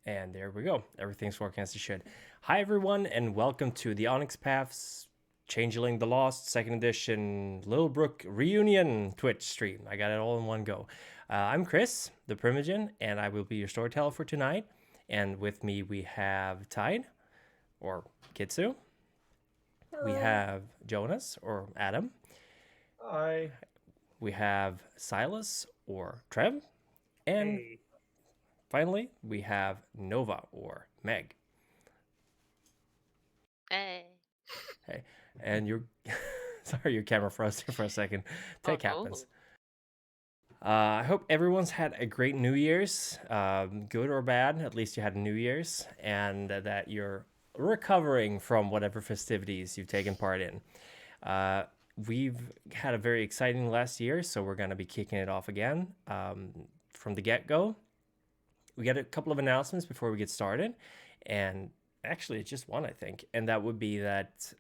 And there we go. Everything's working as it should. Hi, everyone, and welcome to the Onyx Path's Changeling the Lost 2nd edition Littlebrook reunion Twitch stream. I got it all in one go. I'm Chris, the Primogen, and I will be your storyteller for tonight. And with me, we have Tide, or Kitsu. Hello. We have Jonas, or Adam. Hi. We have Silas, or Trev. And hey. Finally, we have Nova, or Meg. Hey. Hey. And you're... Sorry, your camera froze for a second. Tech happens. I hope everyone's had a great New Year's. Good or bad, at least you had a New Year's. And that you're recovering from whatever festivities you've taken part in. We've had a very exciting last year, so we're going to be kicking it off again from the get-go. We got a couple of announcements before we get started, and actually it's just one, I think, and that would be that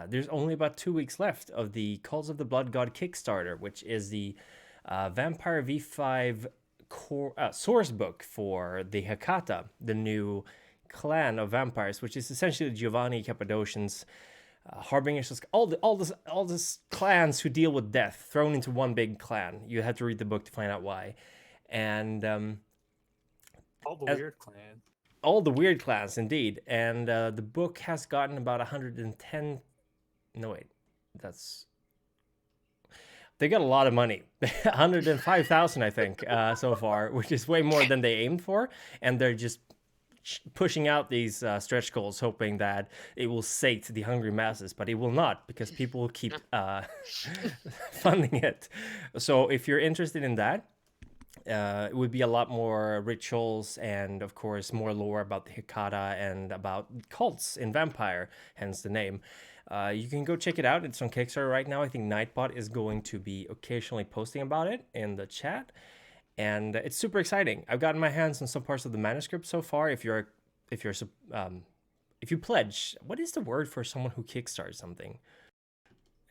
there's only about 2 weeks left of the Calls of the Blood God Kickstarter, which is the Vampire V5 source book for the Hecata, the new clan of vampires, which is essentially Giovanni Cappadocian's harbingers, all this clans who deal with death thrown into one big clan. You have to read the book to find out why, and all the weird clans. All the weird clans, indeed. And the book has gotten about 110... No, wait. They got a lot of money. 105,000, I think, so far, which is way more than they aimed for. And they're just pushing out these stretch goals, hoping that it will sate the hungry masses. But it will not, because people will keep funding it. So if you're interested in that, it would be a lot more rituals and, of course, more lore about the Hecata and about cults in Vampire, hence the name. You can go check it out. It's on Kickstarter right now. I think Nightbot is going to be occasionally posting about it in the chat. And it's super exciting. I've gotten my hands on some parts of the manuscript so far. If you pledge, what is the word for someone who kickstarts something?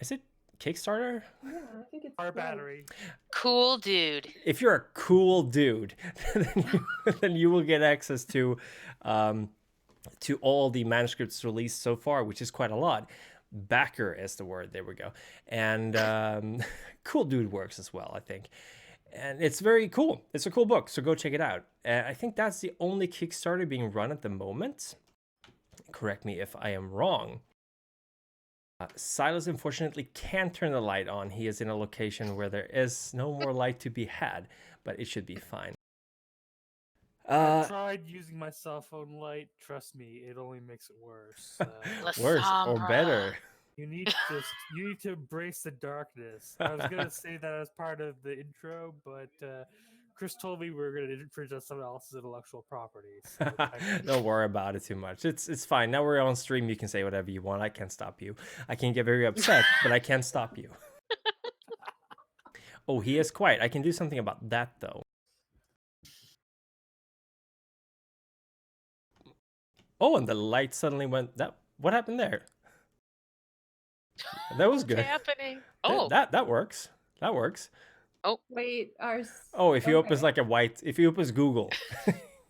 Is it Kickstarter? Yeah, I think it's our battery. Cool dude. If you're a cool dude, then you will get access to all the manuscripts released so far, which is quite a lot. Backer is the word. There we go. And cool dude works as well, I think. And it's very cool. It's a cool book, so go check it out. I think that's the only Kickstarter being run at the moment. Correct me if I am wrong. Silas unfortunately can't turn the light on. He is in a location where there is no more light to be had, but it should be fine. I tried using my cell phone light. Trust me, it only makes it worse. Worse or better. You need to embrace the darkness. I was gonna say that as part of the intro, but Chris told me we were going to infringe on someone else's intellectual property. So don't worry about it too much. It's fine. Now we're on stream. You can say whatever you want. I can't stop you. I can get very upset, but I can't stop you. Oh, he is quiet. I can do something about that, though. Oh, and the light suddenly went. What happened there? That was good. What's happening? That works. That works. Oh, wait, Oh, if you open okay. if you open Google,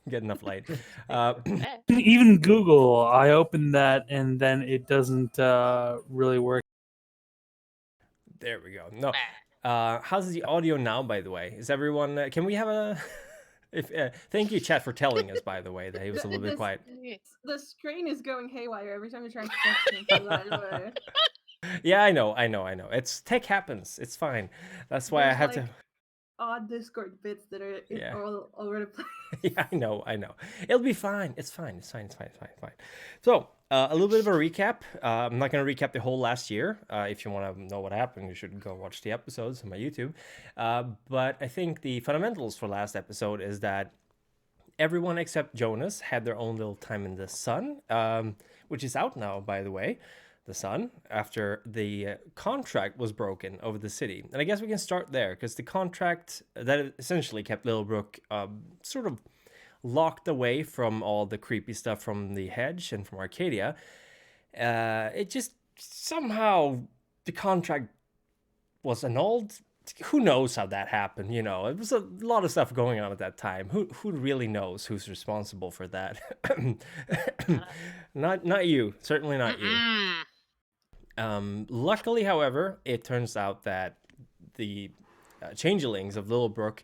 get enough light. Even Google, I opened that and then it doesn't really work. There we go. No. How's the audio now, by the way? Is everyone? Can we have a? Thank you, chat, for telling us. By the way, that he was a little bit quiet. The screen is going haywire every time you try to text him. Yeah, I know. It's tech happens. It's fine. That's why I have to. Odd Discord bits that are all over the place. Yeah, I know. It'll be fine. It's fine. So, a little bit of a recap. I'm not going to recap the whole last year. If you want to know what happened, you should go watch the episodes on my YouTube. But I think the fundamentals for last episode is that everyone except Jonas had their own little time in the sun, which is out now, by the way. The sun, after the contract was broken over the city. And I guess we can start there, because the contract that essentially kept Littlebrook sort of locked away from all the creepy stuff from the Hedge and from Arcadia. It just somehow the contract was annulled. Who knows how that happened? You know, it was a lot of stuff going on at that time. Who really knows who's responsible for that? Not you. Certainly not you. Luckily, however, it turns out that the changelings of Littlebrook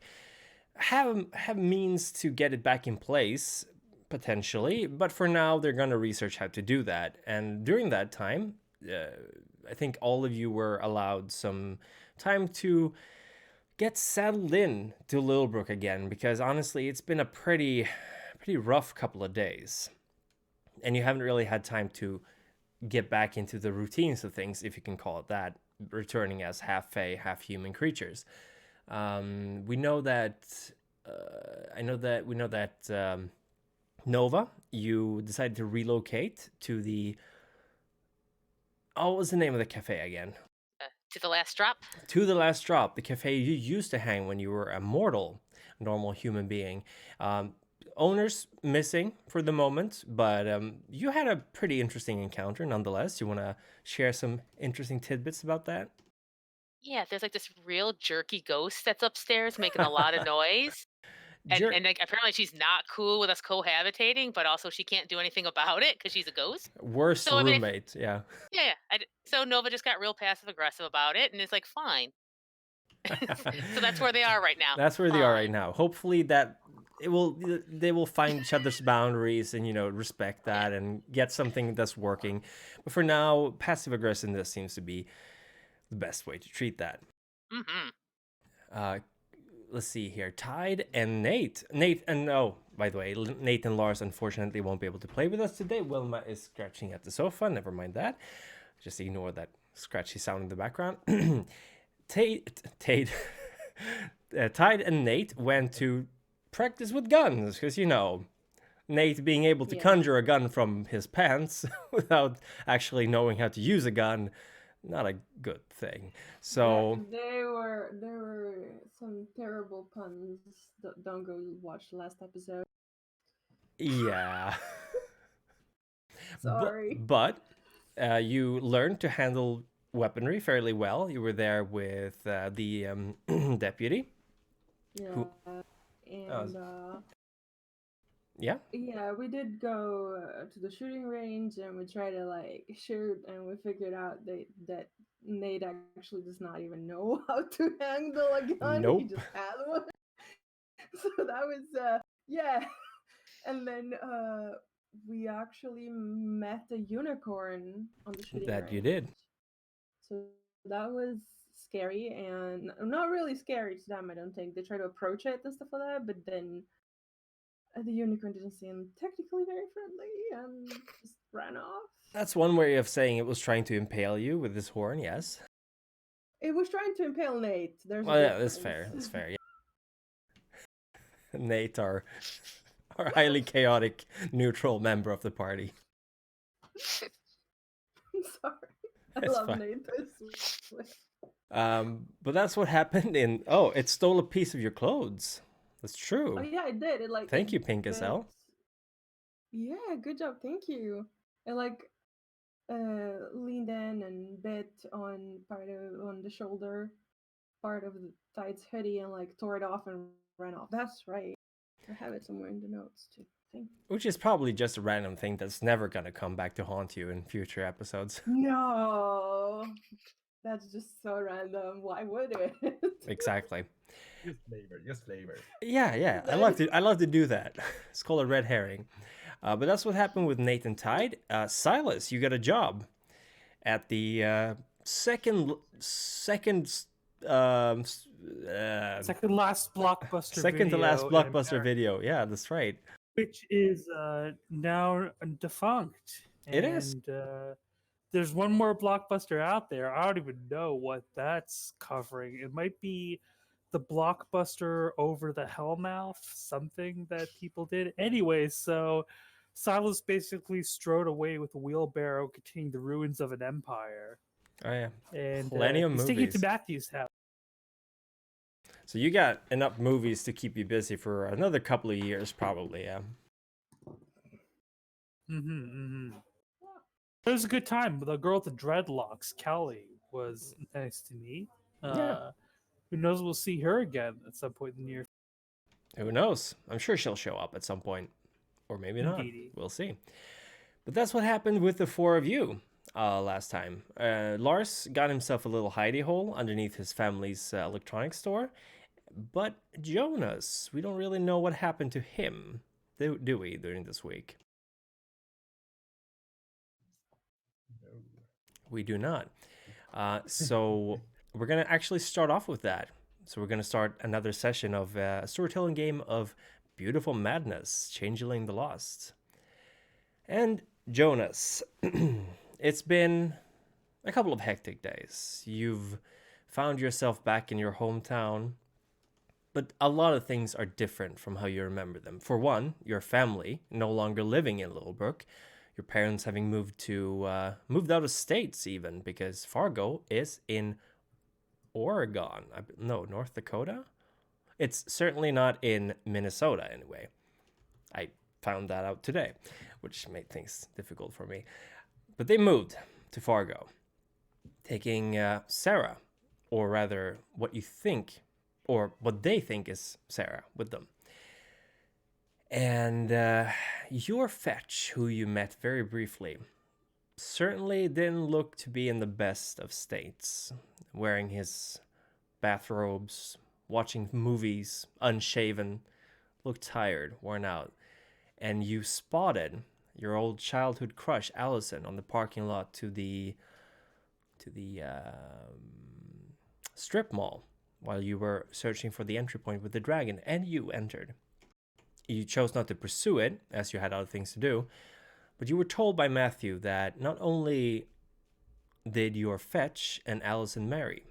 have means to get it back in place, potentially, but for now they're going to research how to do that. And during that time, I think all of you were allowed some time to get settled in to Littlebrook again, because honestly, it's been a pretty rough couple of days, and you haven't really had time to get back into the routines of things, if you can call it that, returning as half fae, half human creatures. We know that Nova, you decided to relocate to the. Oh, what was the name of the cafe again? To the Last Drop. To the Last Drop, the cafe you used to hang when you were a normal human being. Owners missing for the moment, but you had a pretty interesting encounter nonetheless. You want to share some interesting tidbits about that? Yeah, there's like this real jerky ghost that's upstairs making a lot of noise. And like, apparently she's not cool with us cohabitating, but also she can't do anything about it because she's a ghost. Worst roommate, yeah. Yeah. So Nova just got real passive aggressive about it, and it's like, fine. So that's where they are right now. That's where they are right now. Hopefully they will find each other's boundaries and, respect that and get something that's working. But for now, passive aggressiveness seems to be the best way to treat that. Let's see here. Tide and Nate. By the way, Nate and Lars unfortunately won't be able to play with us today. Wilma is scratching at the sofa. Never mind that. Just ignore that scratchy sound in the background. Tide and Nate went to practice with guns, because Nate being able to conjure a gun from his pants without actually knowing how to use a gun, not a good thing. So there were some terrible puns. Don't go watch the last episode. Yeah. Sorry. But you learned to handle weaponry fairly well. You were there with the deputy. Yeah. Yeah. Yeah, we did go to the shooting range and we tried to shoot, and we figured out that Nate actually does not even know how to handle a gun. Nope. He just had one. So that was yeah. And then we actually met a unicorn on the shooting range. That you did. So that was scary, and not really scary to them, I don't think. They try to approach it and stuff like that, but then the unicorn didn't seem technically very friendly and just ran off. That's one way of saying it was trying to impale you with his horn, yes? It was trying to impale Nate. That's fair. Yeah. Nate, our highly chaotic, neutral member of the party. I'm sorry. I love fine. Nate. But that's what happened it stole a piece of your clothes. That's true. Oh yeah, it did. Thank you, Pink as hell. Yeah, good job. Thank you. I like leaned in and bit on on the shoulder part of the Tide's hoodie and like tore it off and ran off. That's right. I have it somewhere in the notes too. Thank you. Which is probably just a random thing that's never gonna come back to haunt you in future episodes. No, that's just so random. Why would it? Exactly. Just flavor. Yeah. I love to do that. It's called a red herring. But that's what happened with Nathan Tide. Silas, you got a job at the second Second last blockbuster. second to last video in blockbuster America, video. Yeah, that's right. which is now defunct. It is. And there's one more blockbuster out there. I don't even know what that's covering. It might be the blockbuster over the Hellmouth, something that people did. Anyway, so Silas basically strode away with a wheelbarrow containing the ruins of an empire. Oh yeah. And Plenty of he's taking it to movies. Matthew's house. So you got enough movies to keep you busy for another couple of years, probably. Yeah. It was a good time. The girl with the dreadlocks, Kelly, was nice to meet. Yeah. Who knows? We'll see her again at some point in the near. Who knows? I'm sure she'll show up at some point, or maybe not. Indeedy. We'll see. But that's what happened with the four of you last time. Lars got himself a little hidey hole underneath his family's electronics store. But Jonas, we don't really know what happened to him, do we, during this week? No. We do not. So we're going to actually start off with that. So we're going to start another session of a storytelling game of Beautiful Madness, Changeling the Lost. And Jonas, it's been a couple of hectic days. You've found yourself back in your hometown, but a lot of things are different from how you remember them. For one, your family no longer living in Littlebrook, your parents having moved out of states even, because Fargo is in Oregon. No, North Dakota? It's certainly not in Minnesota anyway. I found that out today, which made things difficult for me. But they moved to Fargo, taking Sarah, or rather what you think, or what they think is Sarah, with them. And your fetch, who you met very briefly, certainly didn't look to be in the best of states, wearing his bathrobes, watching movies, unshaven, looked tired, worn out. And you spotted your old childhood crush, Allison, on the parking lot to the strip mall while you were searching for the entry point with the dragon, and you entered. You chose not to pursue it, as you had other things to do, but you were told by Matthew that not only did your fetch and Allison marry,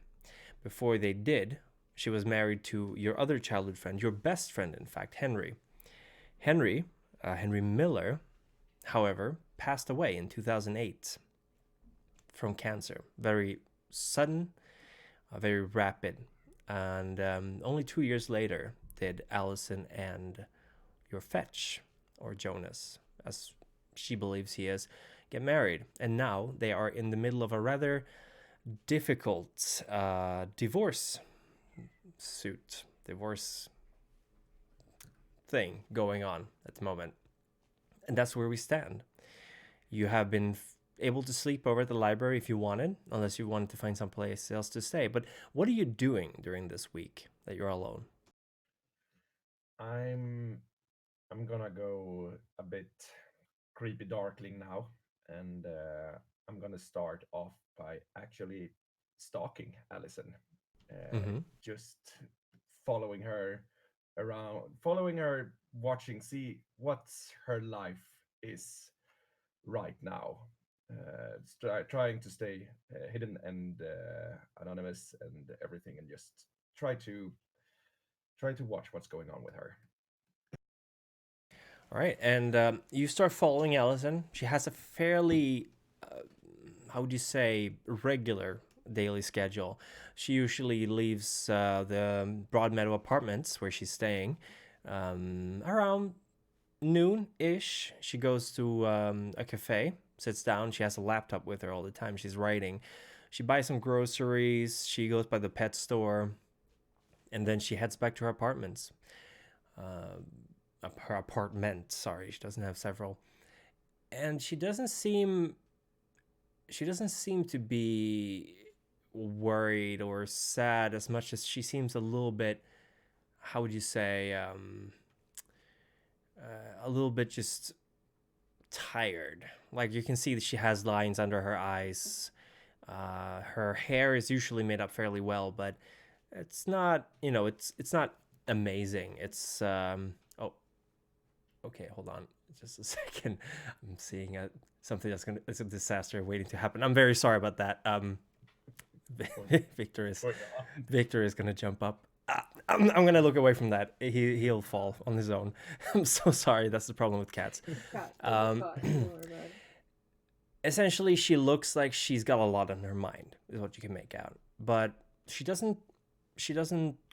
before they did, she was married to your other childhood friend, your best friend, in fact, Henry. Henry Miller, however, passed away in 2008 from cancer. Very sudden, very rapid. And only 2 years later did Allison and your fetch, or Jonas, as she believes he is, get married. And now they are in the middle of a rather difficult divorce thing going on at the moment. And that's where we stand. You have been able to sleep over at the library if you wanted, unless you wanted to find someplace else to stay. But what are you doing during this week that you're alone? I'm gonna go a bit creepy darkling now, and I'm gonna start off by actually stalking Allison, just following her around, watching, see what's her life is right now. Trying to stay hidden and anonymous and everything, and just try to watch what's going on with her. All right, and you start following Allison. She has a fairly, how would you say, regular daily schedule. She usually leaves the Broadmeadow Apartments, where she's staying, around noon-ish, she goes to a cafe, sits down. She has a laptop with her all the time. She's writing. She buys some groceries. She goes by the pet store, and then she heads back to her apartments. Her apartment. Sorry, she doesn't have several. And she doesn't seem to be worried or sad as much as she seems a little bit, how would you say, a little bit just tired. Like you can see that she has lines under her eyes. Her hair is usually made up fairly well, but it's not, it's not amazing. It's oh, okay, hold on just a second. I'm seeing something it's a disaster waiting to happen. I'm very sorry about that. Victor is gonna jump up. I'm gonna look away from that. He'll fall on his own. I'm so sorry. That's the problem with cats. Essentially, she looks like she's got a lot on her mind, is what you can make out. But she doesn't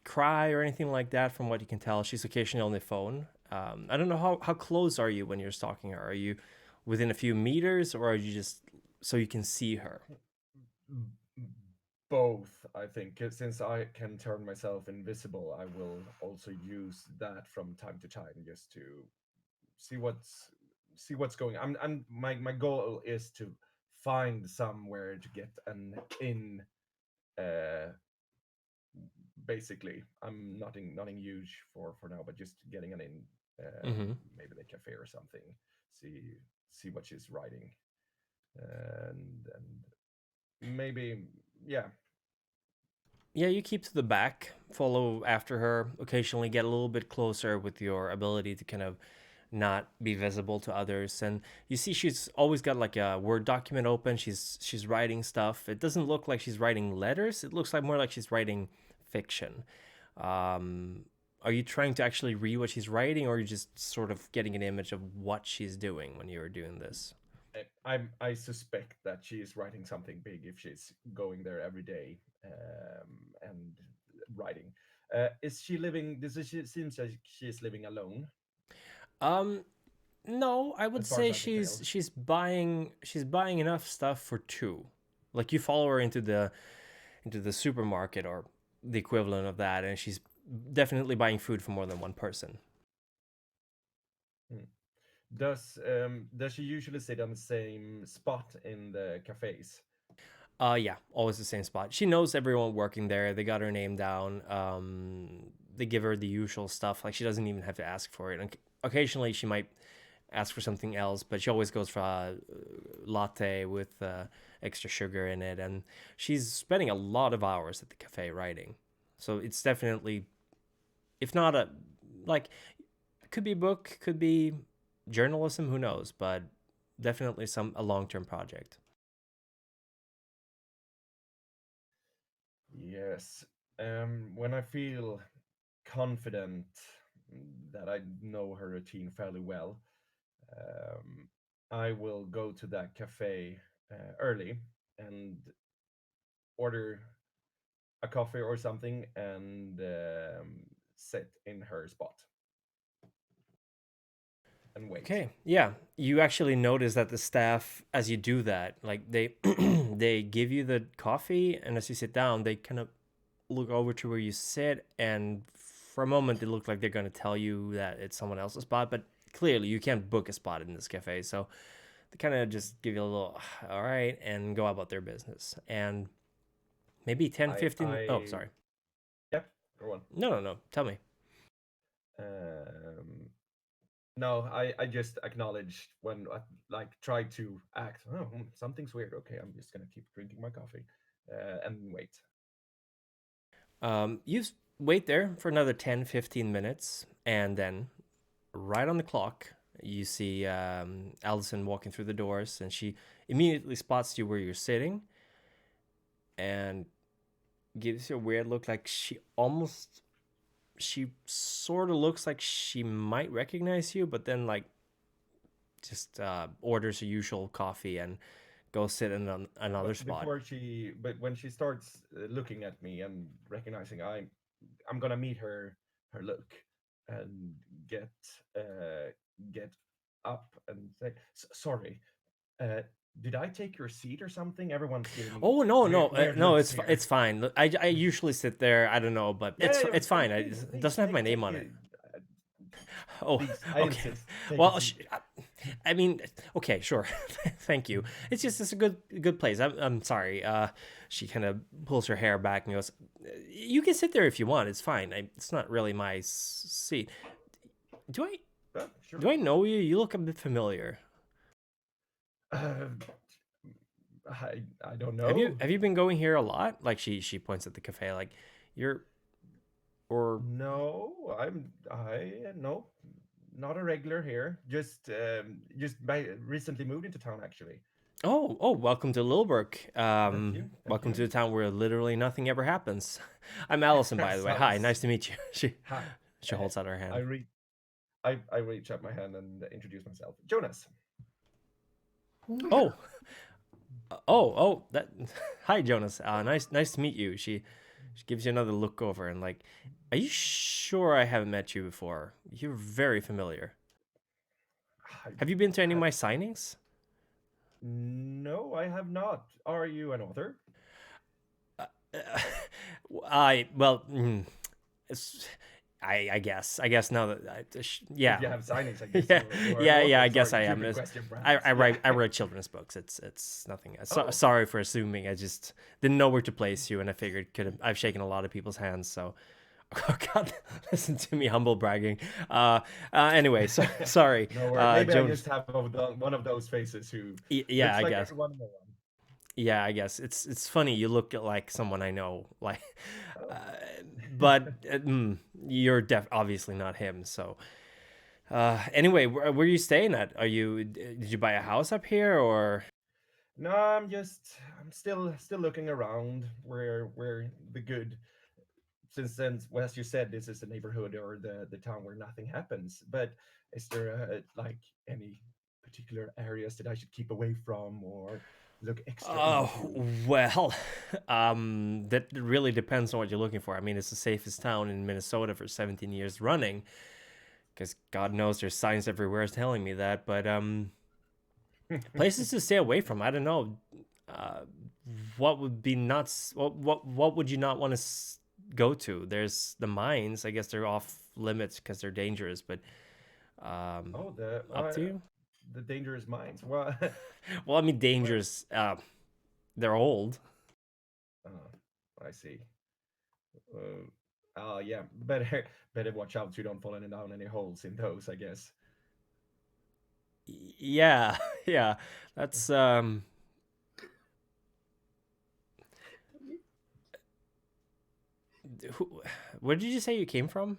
cry or anything like that, from what you can tell. She's occasionally on the phone. I don't know how close are you when you're stalking her? Are you within a few meters, or are you just so you can see her? Both, I think. Since I can turn myself invisible, I will also use that from time to time just to see what's going on. My goal is to find somewhere to get an in. Basically, I'm nothing huge for now, but just getting an in. Maybe the cafe or something. See what she's writing, and maybe yeah, you keep to the back, follow after her, occasionally get a little bit closer with your ability to kind of not be visible to others. And you see she's always got like a Word document open. She's writing stuff. It doesn't look like she's writing letters. It looks like more like she's writing fiction. Are you trying to actually read what she's writing, or are you just sort of getting an image of what she's doing when you're doing this? I suspect that she is writing something big if she's going there every day and writing. Is she living? It seems like she's living alone. No, I would say she's buying enough stuff for two. Like you follow her into the supermarket or the equivalent of that, and she's definitely buying food for more than one person. Does she usually sit on the same spot in the cafes? Yeah, always the same spot. She knows everyone working there. They got her name down. They give her the usual stuff. Like she doesn't even have to ask for it. And occasionally she might ask for something else, but she always goes for a latte with extra sugar in it. And she's spending a lot of hours at the cafe writing. So it's definitely, if not a, like, could be a book, could be journalism, who knows, but definitely a long-term project. Yes. When I feel confident that I know her routine fairly well, I will go to that cafe early and order a coffee or something and sit in her spot and wait. Okay, yeah. You actually notice that the staff, as you do that, like they they give you the coffee, and as you sit down, they kind of look over to where you sit, and for a moment, it looks like they're going to tell you that it's someone else's spot, but clearly you can't book a spot in this cafe, so they kind of just give you a little, all right, and go about their business. And maybe 10, 15... Oh, sorry. Yep, go on. No. Tell me. No, I just acknowledged when I tried to act. Oh, something's weird. Okay, I'm just gonna keep drinking my coffee and wait. You wait there for another 10, 15 minutes, and then right on the clock, you see Allison walking through the doors, and she immediately spots you where you're sitting and gives you a weird look, like she sort of looks like she might recognize you, but then like just orders her usual coffee and goes sit in another spot. But when she starts looking at me and recognizing I'm gonna meet her look and get get up and say, "Sorry, did I take your seat or something? Everyone's giving me Oh no, weird no, looks here." it's fine. I usually sit there. I don't know, but it's fine. It doesn't have my name on it. Oh, Please, I okay. insist. Take a Well, seat. I mean, okay, sure. Thank you. It's a good place. I'm sorry. She kind of pulls her hair back and goes, "You can sit there if you want. It's fine. It's not really my seat. Do I Sure. do I know you? You look a bit familiar. I don't know. Have you been going here a lot?" Like she points at the cafe. Like you're or No, no, not a regular here. Just recently moved into town actually. oh, welcome to Littlebrook. Thank you. Welcome to the town where literally nothing ever happens. I'm Allison, by the way. Hi, nice to meet you. Hi. She holds out her hand. I reach out my hand and introduce myself. Jonas. That. Hi, Jonas. Nice to meet you. She gives you another look over and like, are you sure I haven't met you before? You're very familiar. Have you been to any of my signings? No, I have not. Are you an author? I guess now that yeah. If you have signings, I guess. Yeah. I guess I am. I write Yeah. I write children's books. It's nothing. Sorry for assuming. I just didn't know where to place you, and I figured I've shaken a lot of people's hands, so. Oh God! Listen to me, humble bragging. Anyway, so sorry. No worries. Maybe Jones, I just have one of those faces who. Yeah, looks I like guess. everyone in the one. Yeah, I guess it's funny. You look like someone I know, like, but you're obviously not him. So, anyway, where are you staying at? Did you buy a house up here or? No, I'm still looking around where the good. Since well, as you said, this is the neighborhood or the town where nothing happens. But is there like any particular areas that I should keep away from or look extra into? Well, that really depends on what you're looking for. I mean, it's the safest town in Minnesota for 17 years running, because God knows there's signs everywhere telling me that. But places to stay away from. I don't know. What would be nuts? What would you not want to go to? There's the mines. I guess they're off limits because they're dangerous. But up to you. The dangerous mines. Well, well, I mean, dangerous. They're old. I see. Yeah. Better watch out so you don't fall down any holes in those, I guess. Yeah. That's where did you say you came from?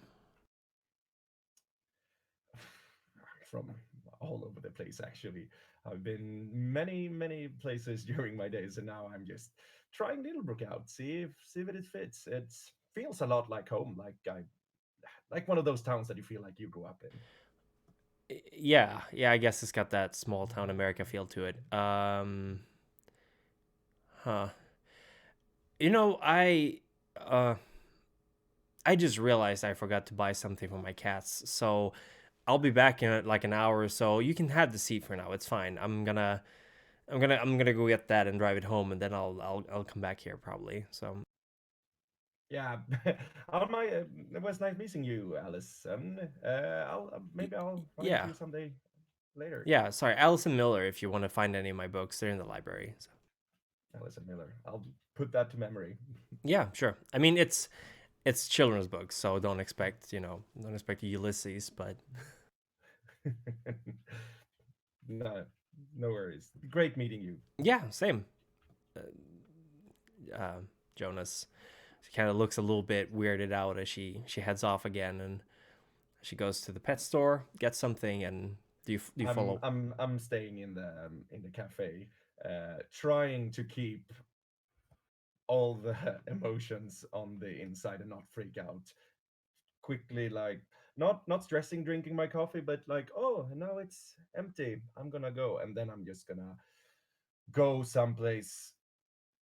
From all over the place, actually. I've been many places during my days, and now I'm just trying Littlebrook out, see if it fits. It feels a lot like home, like one of those towns that you feel like you grew up in. Yeah, I guess it's got that small town America feel to it. You know, I just realized I forgot to buy something for my cats, so I'll be back in like an hour or so. You can have the seat for now. It's fine. I'm gonna go get that and drive it home, and then I'll come back here probably. So. Yeah, it was nice meeting you, Alice. I'll find you someday later. Yeah, sorry, Allison Miller. If you want to find any of my books, they're in the library. So. Allison Miller. I'll put that to memory. Yeah, sure. I mean, it's children's books, so don't expect Ulysses, but. No worries. Great meeting you. Yeah, same. Jonas. She kind of looks a little bit weirded out as she heads off again, and she goes to the pet store, gets something, and do you follow? I'm staying in the cafe, trying to keep all the emotions on the inside and not freak out. Quickly, like not stressing drinking my coffee, but like, oh, now it's empty. I'm gonna go, and then I'm just gonna go someplace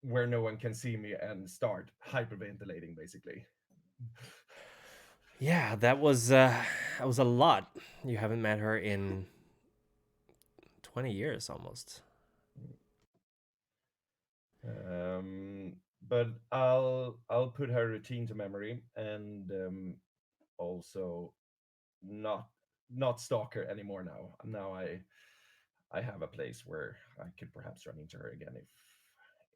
where no one can see me and start hyperventilating, basically. Yeah, that was a lot. You haven't met her in 20 years almost. But I'll put her routine to memory, and also not stalk her anymore now. Now I have a place where I could perhaps run into her again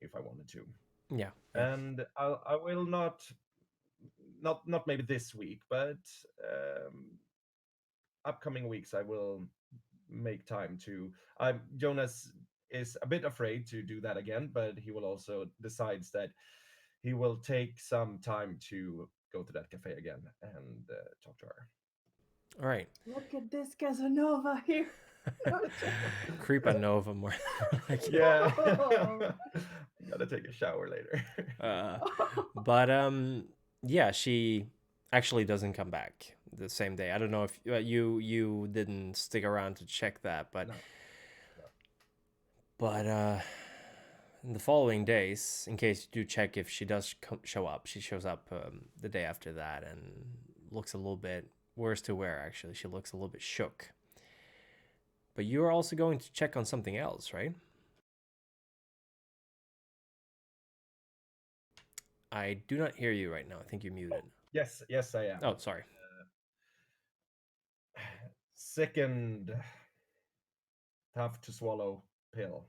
if I wanted to. Yeah. And I will not maybe this week, but upcoming weeks I will make time to. Jonas is a bit afraid to do that again, but he will also decides that he will take some time to go to that cafe again and talk to her. All right. Look at this Casanova here. Creepa Nova more. Yeah. Oh. Gotta take a shower later. But yeah, she actually doesn't come back the same day. I don't know if you didn't stick around to check that, but No. but in the following days, in case you do check if she does show up, she shows up the day after that and looks a little bit worse to wear. Actually, she looks a little bit shook. But you are also going to check on something else, right? I do not hear you right now. I think you're muted. Yes, I am. Oh, sorry. Second tough to swallow pill.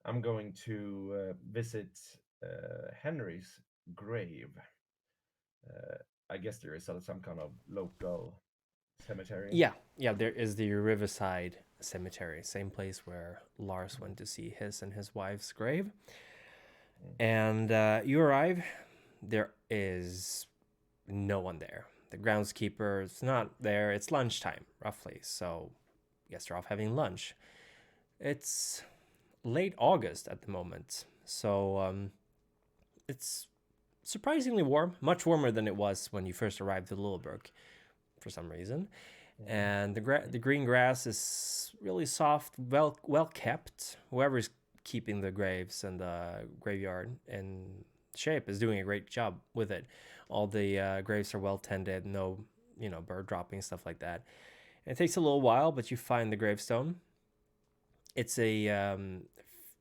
I'm going to visit Henry's grave. I guess there is some kind of local cemetery. Yeah, there is the Riverside Cemetery, same place where Lars went to see his and his wife's grave. And you arrive, there is no one there. The groundskeeper is not there. It's lunchtime, roughly, so I guess they're off having lunch. It's late August at the moment, so it's surprisingly warm, much warmer than it was when you first arrived at Littlebrook for some reason. And the green grass is really soft, well kept. Whoever's keeping the graves and the graveyard in shape is doing a great job with it. All the graves are well tended, no bird dropping, stuff like that. And it takes a little while, but you find the gravestone. It's a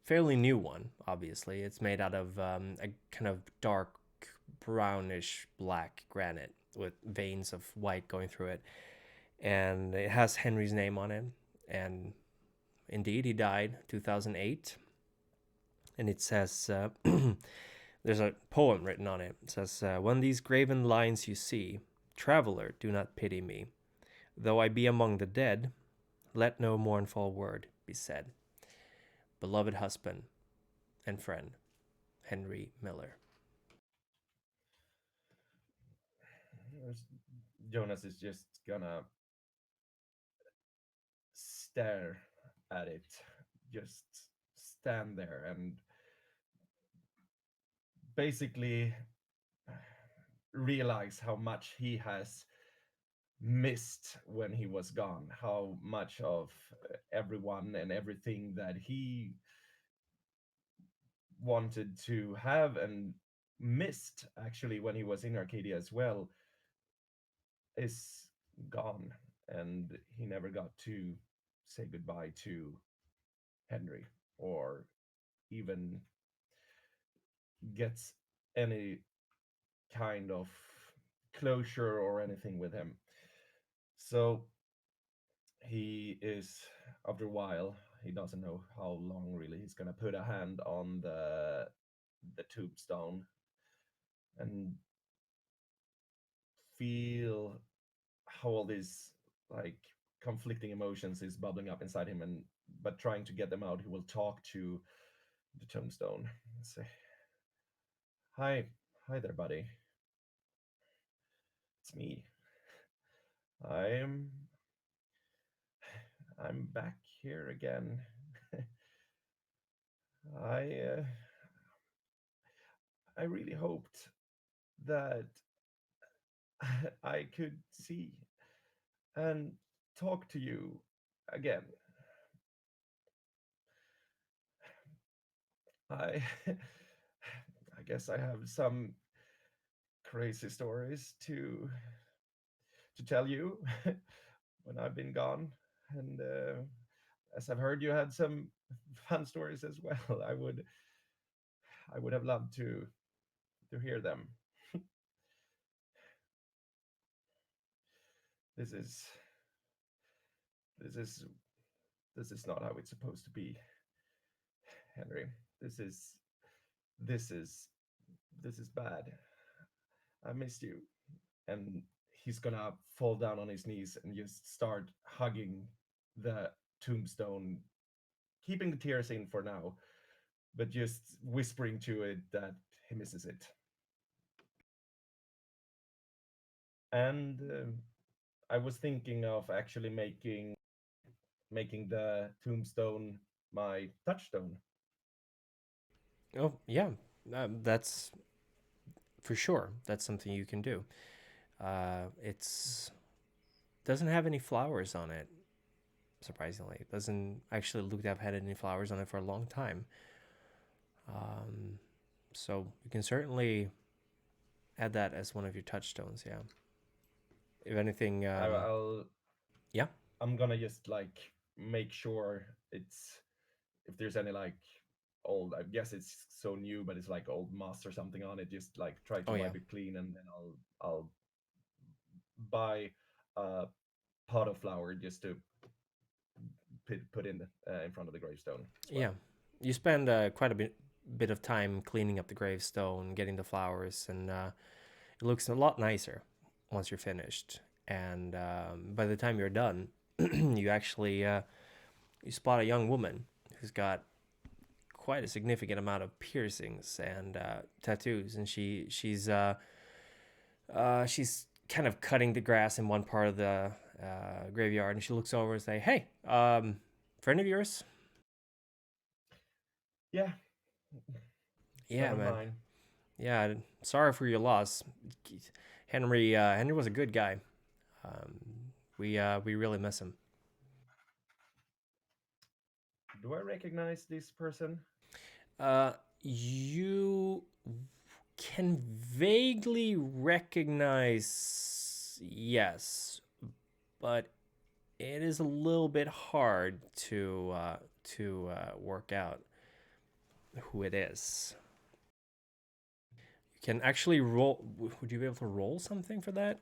fairly new one, obviously. It's made out of a kind of dark brownish black granite with veins of white going through it. And it has Henry's name on it. And indeed, he died 2008. And it says, there's a poem written on it. It says, when these graven lines you see, traveler, do not pity me. Though I be among the dead, let no mournful word be said. Beloved husband and friend, Henry Miller. Jonas is just gonna stare at it, just stand there and basically realize how much he has missed when he was gone, how much of everyone and everything that he wanted to have and missed actually when he was in Arcadia as well is gone, and he never got to say goodbye to Henry or even gets any kind of closure or anything with him. So he is, after a while, he doesn't know how long really he's gonna put a hand on the tombstone and feel how all these like conflicting emotions is bubbling up inside him, and but trying to get them out, he will talk to the tombstone and say, hi there, buddy. It's me. I'm I'm back here again. I I really hoped that I could see and talk to you again. I I guess I have some crazy stories to to tell you when I've been gone. And as I've heard, you had some fun stories as well. I would have loved to hear them. This is this is this is not how it's supposed to be, Henry. This is this is bad. I missed you. And he's gonna fall down on his knees and just start hugging the tombstone, keeping the tears in for now, but just whispering to it that he misses it. And I was thinking of actually making the tombstone my touchstone. Oh, yeah. That's for sure. That's something you can do. It's doesn't have any flowers on it, surprisingly. It doesn't actually look to have had any flowers on it for a long time. So you can certainly add that as one of your touchstones, yeah. If anything, I'll yeah. I'm gonna just like make sure it's if there's any like old, I guess it's so new, but it's like old moss or something on it. Just like try to wipe it clean, and then I'll buy a pot of flour just to put in front of the gravestone. Well. Yeah, you spend quite a bit of time cleaning up the gravestone, getting the flowers, and it looks a lot nicer once you're finished. And by the time you're done, you actually you spot a young woman who's got quite a significant amount of piercings and tattoos, and she's kind of cutting the grass in one part of the graveyard, and she looks over and say, "Hey, friend of yours?" Yeah. Yeah, man. Mine. Yeah, sorry for your loss. Henry was a good guy. We really miss him. Do I recognize this person? You can vaguely recognize, yes, but it is a little bit hard to work out who it is. You can actually roll. Would you be able to roll something for that?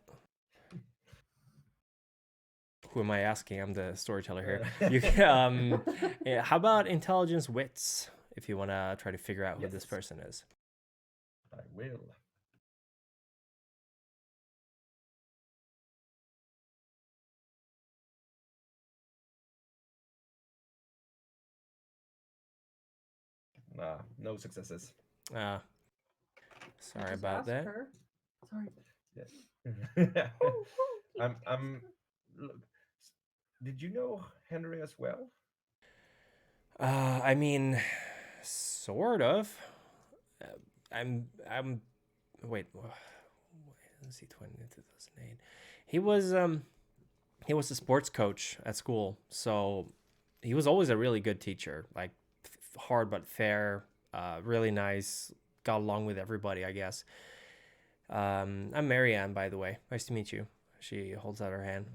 Who am I asking? I'm the storyteller here. You can, yeah, how about intelligence wits if you want to try to figure out who this person is? I will. No successes. Sorry about that. Her. Sorry. Yeah. I'm. Look, did you know Henry as well? I mean, sort of. I'm. Wait. Let's see. 2008. He was a sports coach at school, so he was always a really good teacher. Like hard but fair. Really nice. Got along with everybody, I guess. I'm Marianne, by the way. Nice to meet you. She holds out her hand.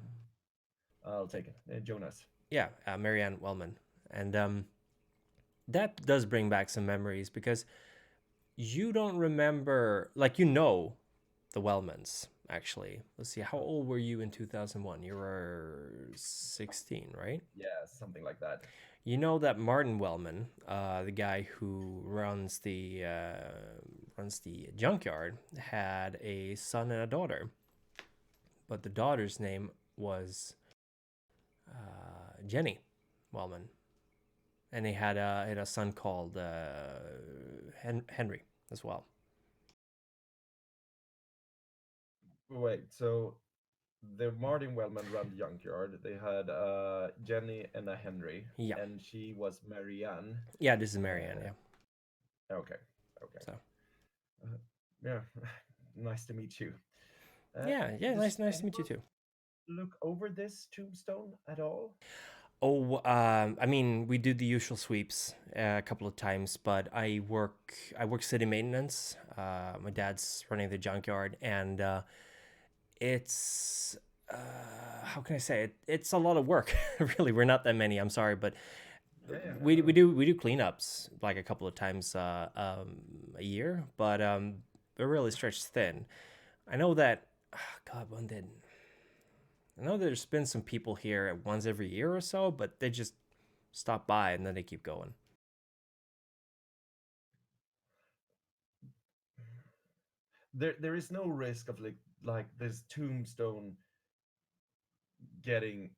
I'll take it. Jonas. Yeah, Marianne Wellman. And that does bring back some memories because you don't remember, like, you know the Wellmans, actually. Let's see, how old were you in 2001? You were 16, right? Yeah, something like that. You know that Martin Wellman, the guy who runs the junkyard, had a son and a daughter. But the daughter's name was Jenny Wellman. And he had a son called Henry as well. Wait, so the Martin Wellman ran the junkyard. They had Jenny and a Henry. Yeah. And she was Marianne. Yeah, this is Marianne, yeah. Okay. So. Yeah, nice to meet you. Yeah, nice to meet you too. Look over this tombstone at all? Oh, I mean, we do the usual sweeps a couple of times, but I work city maintenance. My dad's running the junkyard, and it's how can I say it? It's a lot of work. Really, we're not that many. I'm sorry, but Yeah, yeah, we no. do cleanups like a couple of times a year, but we're really stretched thin. I know that. God, when did I know there's been some people here at once every year or so, but they just stop by and then they keep going. There is no risk of like this tombstone getting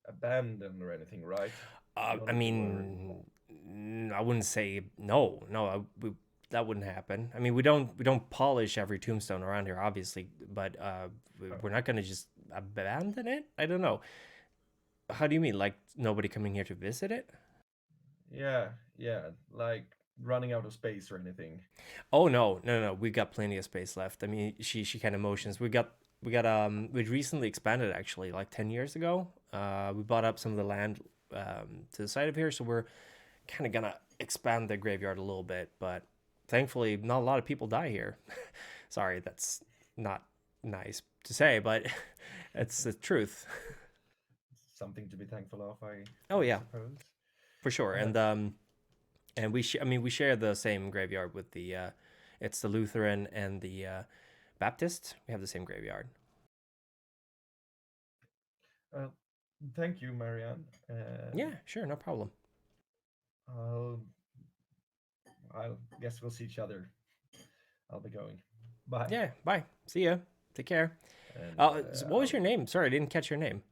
abandoned or anything, right? You don't I need to worry. mean, I wouldn't say no. That wouldn't happen. I mean, we don't polish every tombstone around here, obviously, but we're not gonna just abandon it. I don't know. How do you mean? Like nobody coming here to visit it? Yeah, yeah, like running out of space or anything. Oh no. We got plenty of space left. I mean, she kind of motions. We recently expanded actually, like 10 years ago. We bought up some of the land to the side of here, so we're kind of gonna expand the graveyard a little bit. But thankfully, not a lot of people die here. Sorry, that's not nice to say, but it's the truth. Something to be thankful of, Oh I yeah, suppose. for sure. And we share the same graveyard with the it's the Lutheran and the Baptist. We have the same graveyard. Uh, Thank you, Marianne. Yeah, sure, no problem. I'll, I'll guess we'll see each other. I'll be going. Bye. Yeah, bye. See ya. Take care. And So what was your name? Sorry, I didn't catch your name.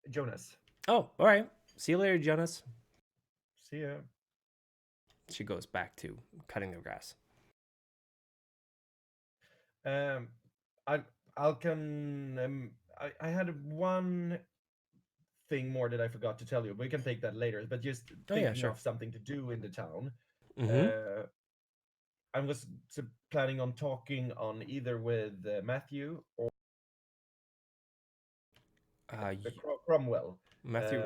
Jonas. Oh, all right. See you later, Jonas. See ya. She goes back to cutting the grass. I I'll can I had one thing more that I forgot to tell you. We can take that later. But just Oh yeah, thinking sure. of something to do in the town. Mm-hmm. I was planning on talking on either with Matthew or Cromwell. Matthew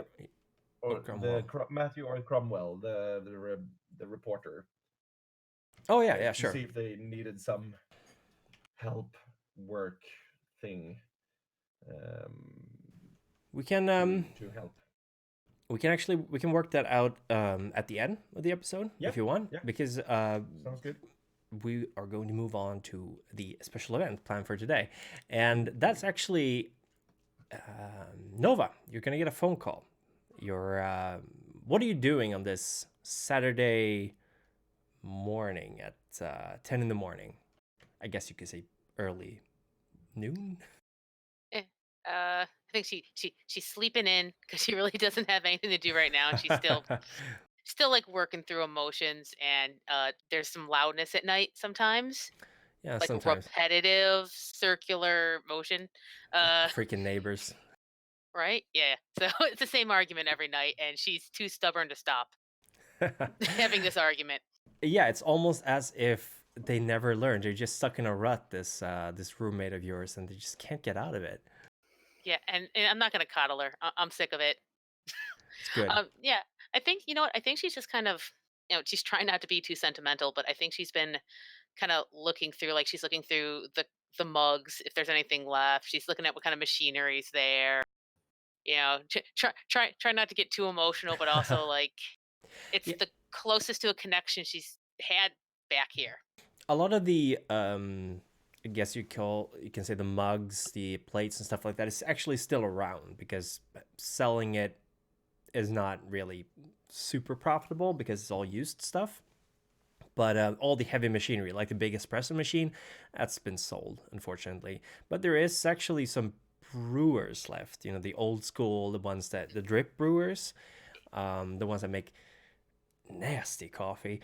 Or Cromwell. Matthew or Cromwell, the reporter. Oh yeah, To sure. see if they needed some help work thing. We can to help. we can work that out at the end of the episode if you want, because sounds good. We are going to move on to the special event planned for today, and that's actually Nova. You're gonna get a phone call. What are you doing on this Saturday morning at 10 in the morning? I guess you could say early noon. I think she's sleeping in because she really doesn't have anything to do right now, and she's still like working through emotions. And there's some loudness at night sometimes, Yeah, like sometimes. repetitive circular motion. Freaking neighbors. Right? Yeah. So it's the same argument every night, and she's too stubborn to stop having this argument. Yeah, it's almost as if they never learned. They're just stuck in a rut. This roommate of yours, and they just can't get out of it. Yeah, and I'm not gonna coddle her. I'm sick of it. It's good. Yeah, I think what I think she's just kind of she's trying not to be too sentimental, but I think she's been kind of looking through she's looking through the mugs if there's anything left. She's looking at what kind of machinery's there. Try not to get too emotional, but also it's Yeah. the closest to a connection she's had back here. A lot of the I guess you can say the mugs, the plates and stuff like that is actually still around, because selling it is not really super profitable because it's all used stuff. But all the heavy machinery, like the big espresso machine, that's been sold, unfortunately. But there is actually some brewers left, the old school, the drip brewers, the ones that make nasty coffee.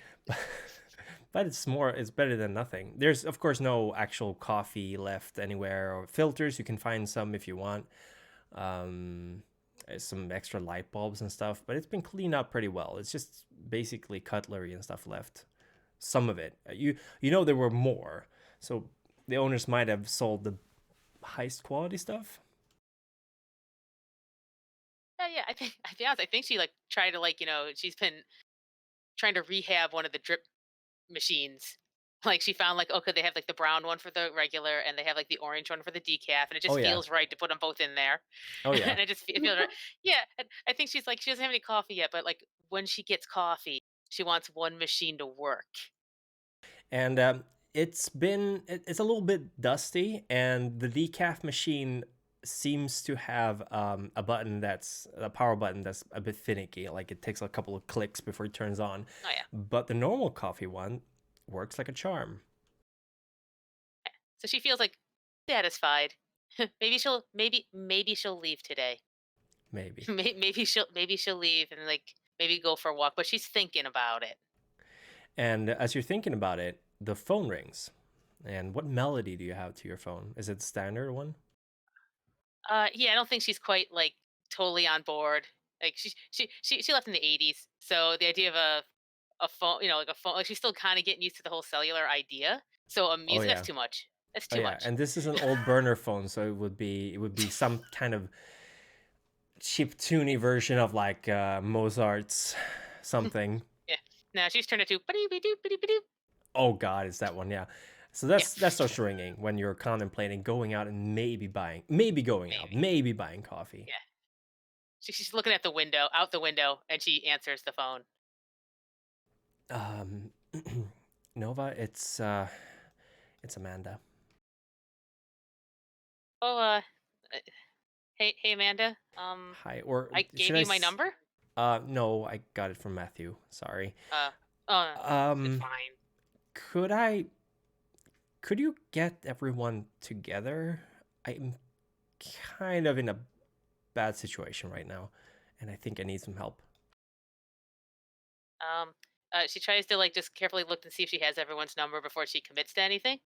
But it's better than nothing. There's of course no actual coffee left anywhere, or filters. You can find some if you want. Some extra light bulbs and stuff, but it's been cleaned up pretty well. It's just basically cutlery and stuff left. Some of it. There were more, so the owners might have sold the highest quality stuff. Yeah. I think she tried to she's been trying to rehab one of the drip machines Like she found like, okay, they have like the brown one for the regular, and they have like the orange one for the decaf, and it Oh just yeah. feels right to put them both in there. Oh yeah. And it just feels right. Yeah, and I think she's like she doesn't have any coffee yet, but like when she gets coffee, she wants one machine to work. And it's a little bit dusty, and the decaf machine seems to have a power button that's a bit finicky. Like it takes a couple of clicks before it turns on. Oh yeah. But the normal coffee one works like a charm. So she feels like satisfied. maybe she'll leave today. Maybe. maybe she'll leave and like maybe go for a walk, but she's thinking about it. And as you're thinking about it, the phone rings. And what melody do you have to your phone? Is it the standard one? Yeah, I don't think she's quite like totally on board. Like she left in the 80s, so the idea of a phone, like a phone, like she's still kind of getting used to the whole cellular idea. So Oh music, yeah. that's too much. That's Oh too yeah. much. And this is an old burner phone, so it would be some kind of chip tuney version of like Mozart's something. Yeah. Now she's turned it to ba-dee-ba-doo. Oh God, it's that one, yeah. So that starts ringing when you're contemplating going out and maybe buying coffee. Yeah. She's looking at out the window, and she answers the phone. Nova, it's Amanda. Oh, hey Amanda. Hi, or I gave you my number. No, I got it from Matthew. Sorry. It's fine. Could you get everyone together? I'm kind of in a bad situation right now, and I think I need some help. She tries to like just carefully look and see if she has everyone's number before she commits to anything.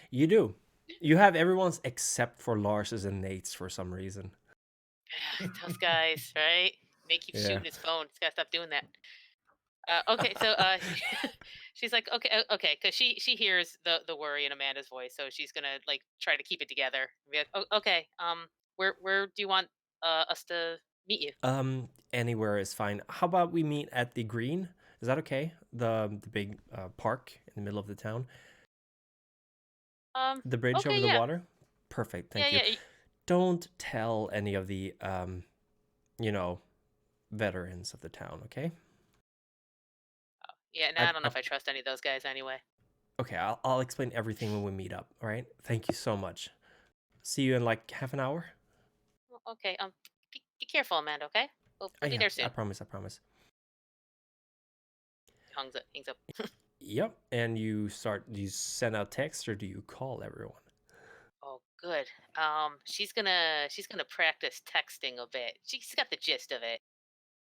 You do. You have everyone's except for Lars's and Nate's for some reason. Those guys, right? Nate keeps shooting his phone. He's gotta stop doing that. Okay, so she's like, okay, because she hears the worry in Amanda's voice, so she's gonna like try to keep it together. Be like, oh, okay, where do you want us to meet you? Anywhere is fine. How about we meet at the Green? Is that okay? The big park in the middle of the town. The bridge over the water. Perfect. Thank you. Yeah. Don't tell any of the veterans of the town, okay? Yeah, I don't know if I trust any of those guys anyway. Okay, I'll explain everything when we meet up, all right? Thank you so much. See you in like half an hour. Okay, be careful, Amanda, okay? We'll be there soon. I promise. Hangs up. Yep, and do you send out text or do you call everyone? Oh, good. She's gonna practice texting a bit. She's got the gist of it.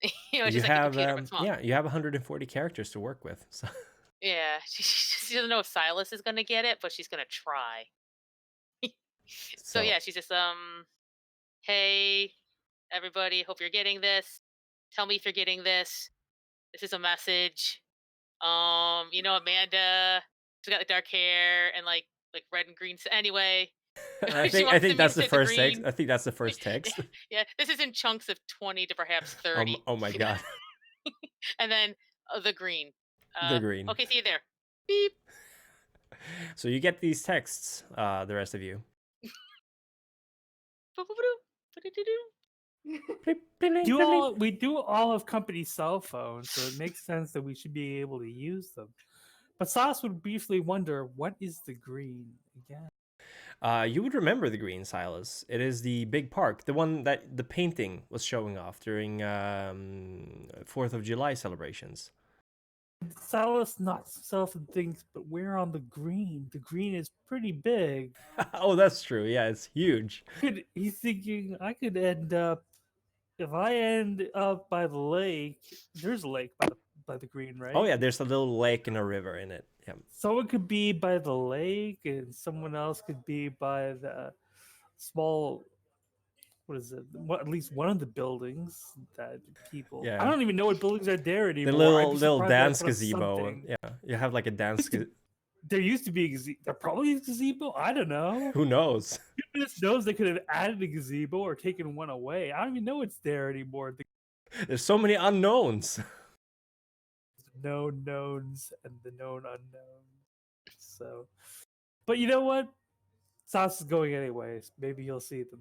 She's like a computer, but small. Yeah, you have 140 characters to work with. So. Yeah, she doesn't know if Silas is gonna get it, but she's gonna try. So yeah, she's just hey everybody, hope you're getting this. Tell me if you're getting this. This is a message. Amanda, she's got like dark hair and like red and green. Anyway, I think that's the first text. I think that's the first text. Yeah, this is in chunks of 20 to perhaps 30. Oh my God. And then the green. The green. Okay, see you there. Beep. So you get these texts, the rest of you. We do all have company cell phones, so it makes sense that we should be able to use them. But Sauce would briefly wonder, what is the Green again? You would remember the Green, Silas. It is the big park, the one that the painting was showing off during 4th of July celebrations. Silas knocks himself and thinks, but we're on the Green. The Green is pretty big. Oh, that's true. Yeah, it's huge. He's thinking, if I end up by the lake, there's a lake by the Green, right? Oh yeah, there's a little lake and a river in it. Yeah. Someone could be by the lake, and someone else could be by the small. What is it? At least one of the buildings that people. Yeah. I don't even know what buildings are there anymore. The little dance gazebo. Yeah, you have like a dance. There used to be a gazebo. There probably is a gazebo. I don't know. Who knows? Goodness knows they could have added a gazebo or taken one away. I don't even know it's there anymore. There's so many unknowns. Known knowns and the known unknown. So, but you know what? Sauce is going anyways. Maybe you'll see them.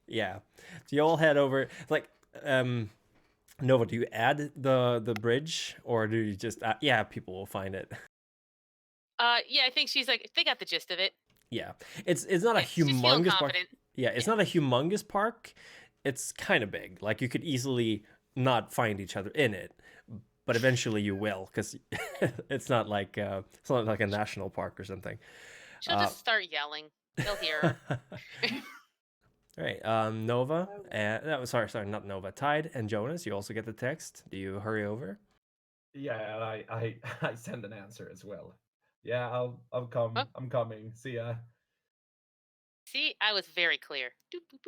Yeah. So you all head over. Like, Nova, do you add the bridge, or do you just yeah, people will find it. Yeah, I think she's like, they got the gist of it. Yeah, it's not a She's feeling humongous park. confident. Yeah, it's not a humongous park. It's kind of big. Like, you could easily not find each other in it, but eventually you will, because it's not like a national park or something. She'll just start yelling. They'll hear her. All right, Nova, and sorry, not Nova. Tide and Jonas, you also get the text. Do you hurry over? Yeah, I I send an answer as well. Yeah, I'll come. Huh? I'm coming. See ya. See, I was very clear. Doop, boop,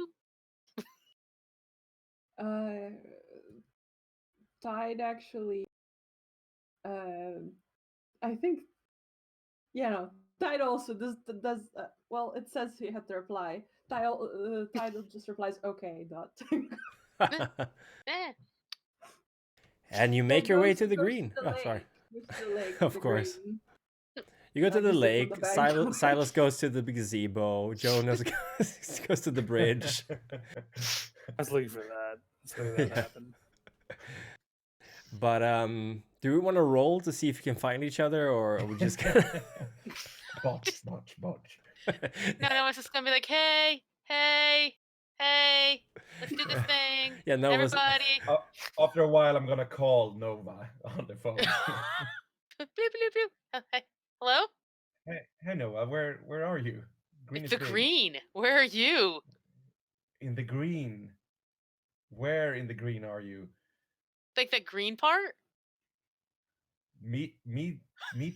boop. Tide actually. I think. Yeah, no. Tide also does. Well, it says he had to reply. Tide just replies, "Okay." Dot. Eh. And you make your way to the green. To the Oh, sorry. Goes to the lake. Of the course. green. You go to Like the you sit on lake. the bank. Silas goes to the gazebo. Jonas goes to the bridge. I was looking for that. So that Yeah. happened. But do we want to roll to see if we can find each other, or are we just gonna... Botch. No, one's just gonna be like, hey, let's do this thing. Yeah, Nova's... Everybody. After a while, I'm gonna call Nova on the phone. Bloop, bloop, bloop. Hey, hello? Hey Nova, where are you? Green It's is the big. green. Where are you? In the green. Where in the green are you? Like the green part? Me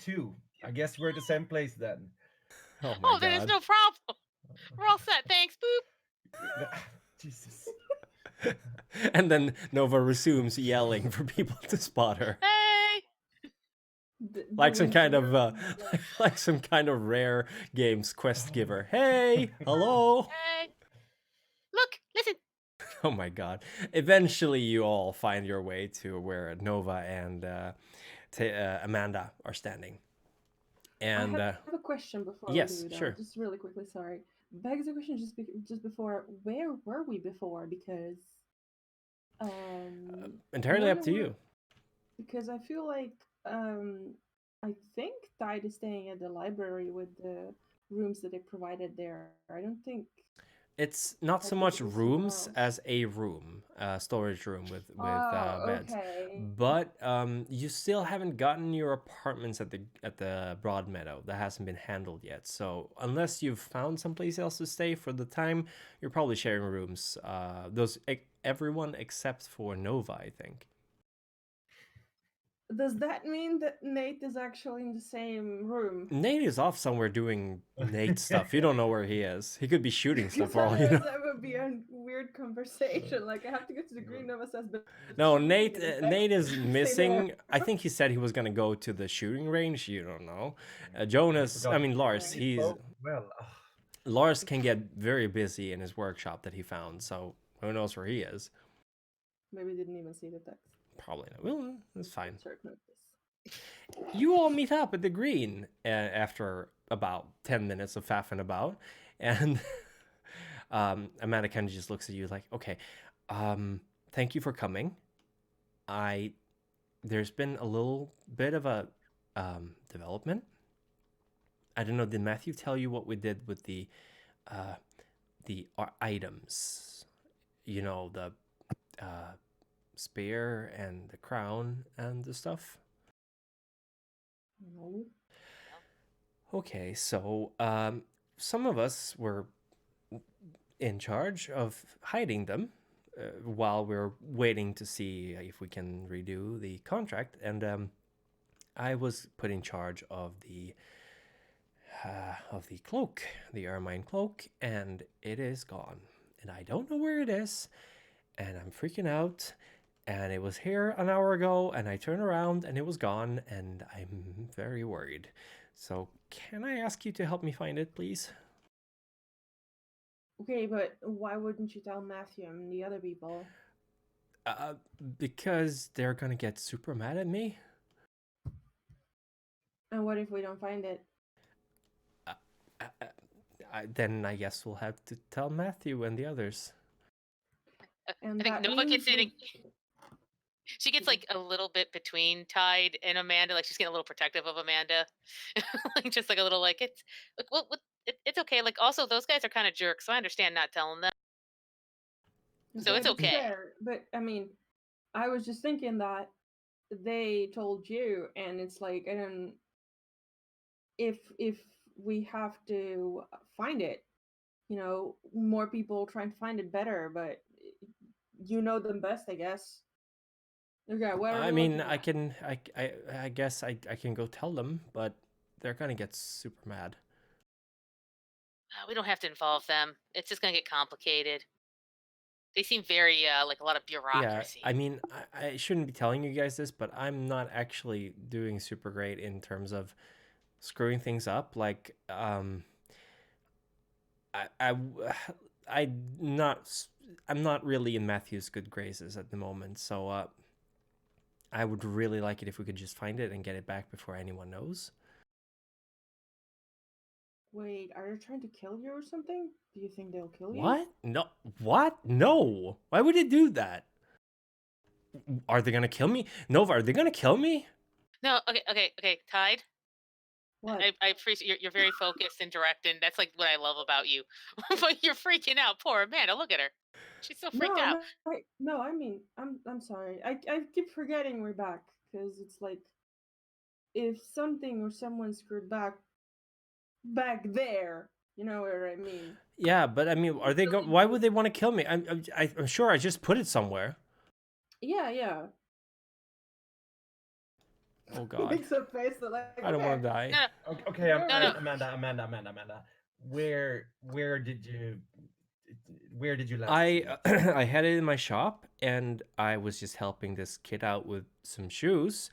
too. I guess we're the same place then. Oh my Then there's god. no problem. We're all set. Thanks. Boop. Jesus. And then Nova resumes yelling for people to spot her. Hey. Like some kind of Like, like some kind of rare games quest giver. Hey, hello. Hey. Look, listen. Oh my god. Eventually you all find your way to where Nova and Amanda are standing. And I have a question before yes, we do that. sure. Just really quickly, sorry. Begs the question just before, where were we before? Because entirely up to where- you. Because I feel like I think Tide is staying at the library with the rooms that they provided there. I don't think It's not so think much it was somewhere rooms else. as a room, storage room with beds. okay. But you still haven't gotten your apartments at the Broadmeadow. That hasn't been handled yet. So unless you've found someplace else to stay for the time, you're probably sharing rooms. Everyone except for Nova, I think. Does that mean that Nate is actually in the same room? Nate is off somewhere doing Nate stuff. You don't know where he is. He could be shooting stuff for all you know. That would be a weird conversation. Like I have to go to the green. Nova says, but No, shooting Nate. in Nate is Stay missing. there. I think he said he was gonna go to the shooting range. You don't know. Jonas. I mean Lars. He's well. Lars can get very busy in his workshop that he found. So who knows where he is? Maybe didn't even see the text. Probably not. Well, that's fine. Short notice. You all meet up at the green after about 10 minutes of faffing about, and Amanda kind of just looks at you like, okay, thank you for coming. There's been a little bit of a development. I don't know, did Matthew tell you what we did with the items? You know, the spear and the crown and the stuff? No. Okay, so some of us were in charge of hiding them while we're waiting to see if we can redo the contract, and I was put in charge of the cloak, the ermine cloak, and it is gone, and I don't know where it is, and I'm freaking out. And it was here an hour ago, and I turned around and it was gone, and I'm very worried. So can I ask you to help me find it, please? Okay, but why wouldn't you tell Matthew and the other people? Because they're gonna get super mad at me. And what if we don't find it? then I guess we'll have to tell Matthew and the others. And I think that Nova means gets in. She gets like a little bit between Tide and Amanda. Like she's getting a little protective of Amanda, like just like a little like it's like what it's okay. Like also those guys are kind of jerks, so I understand not telling them. So it's that's okay. fair, but I mean, I was just thinking that they told you, and it's like, I don't. If we have to find it, you know, more people trying to find it better, but you know them best, I guess. Okay, what are I we mean, looking I at? can, I guess I can go tell them, but they're gonna get super mad. We don't have to involve them. It's just gonna get complicated. They seem very like a lot of Yeah, bureaucracy. I mean, I shouldn't be telling you guys this, but I'm not actually doing super great in terms of screwing things up. Like, I, I'm not really in Matthew's good graces at the moment. So, I would really like it if we could just find it and get it back before anyone knows. Wait, are they trying to kill you or something? Do you think they'll kill you? What? No. What? No. Why would they do that? Are they gonna kill me? Nova, are they gonna kill me? No, okay. Tide. What? I appreciate you're very focused and direct, and that's like what I love about you. But you're freaking out. Poor Amanda. Look at her. She's so freaked out. No, I mean, I'm sorry. I keep forgetting we're back because it's like if something or someone screwed back there, you know what I mean? Yeah, but I mean, are they go? Why would they want to kill me? I'm sure I just put it somewhere. Yeah. Oh God, Makes a face that like I don't want to die. No, Okay, no. Amanda. Where did you last I see it? I had it in my shop, and I was just helping this kid out with some shoes,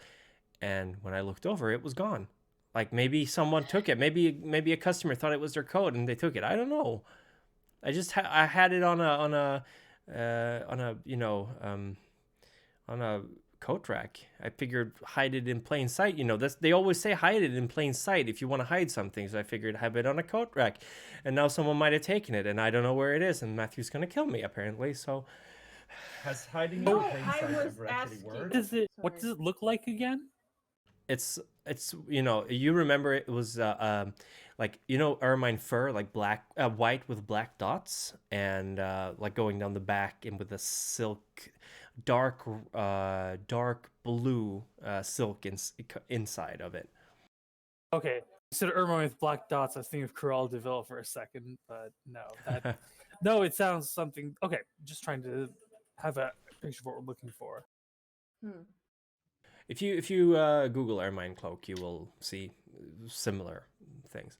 and when I looked over, it was gone. Like maybe someone took it. Maybe a customer thought it was their coat and they took it. I don't know. I had it on a on a coat rack. I figured hide it in plain sight. You know, they always say hide it in plain sight if you want to hide something. So I figured have it on a coat rack, and now someone might have taken it, and I don't know where it is. And Matthew's gonna kill me apparently. So Has hiding No, in plain I sight was ever actually asking. worked? What does it look like again? it's you remember it was like ermine fur, like black white with black dots, and like going down the back and with a silk dark blue silk inside of it. Okay, you said ermine with black dots. I was thinking of Cruel de Vil for a second, but no, no, it sounds something. Okay, just trying to have a picture of what we're looking for. If you Google ermine cloak, you will see similar things.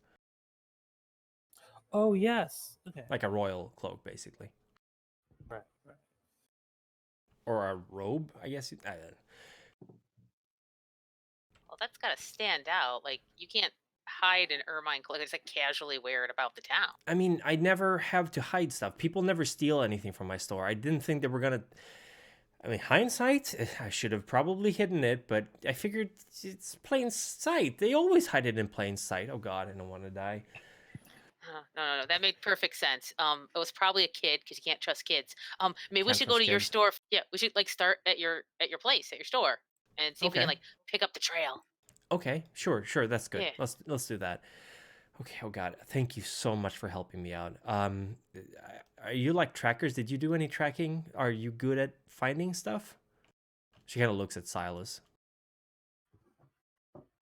Oh yes, okay, Like a royal cloak, basically, right. or a robe, I guess. Well, that's got to stand out. Like you can't hide an ermine cloak. It's like casually wear it about the town. I mean, I never have to hide stuff. People never steal anything from my store. I didn't think they were gonna. I mean, hindsight, I should have probably hidden it, but I figured it's plain sight. They always hide it in plain sight. Oh God, I don't want to die. No. That made perfect sense. It was probably a kid because you can't trust kids. Maybe we Can't should go trust to your kids. store. Yeah, we should like start at your place at your store and see if we Okay. can like pick up the trail. Okay, sure, that's good. Yeah. Let's do that. Okay. Oh God, thank you so much for helping me out. Are you like trackers? Did you do any tracking? Are you good at finding stuff? She kind of looks at Silas.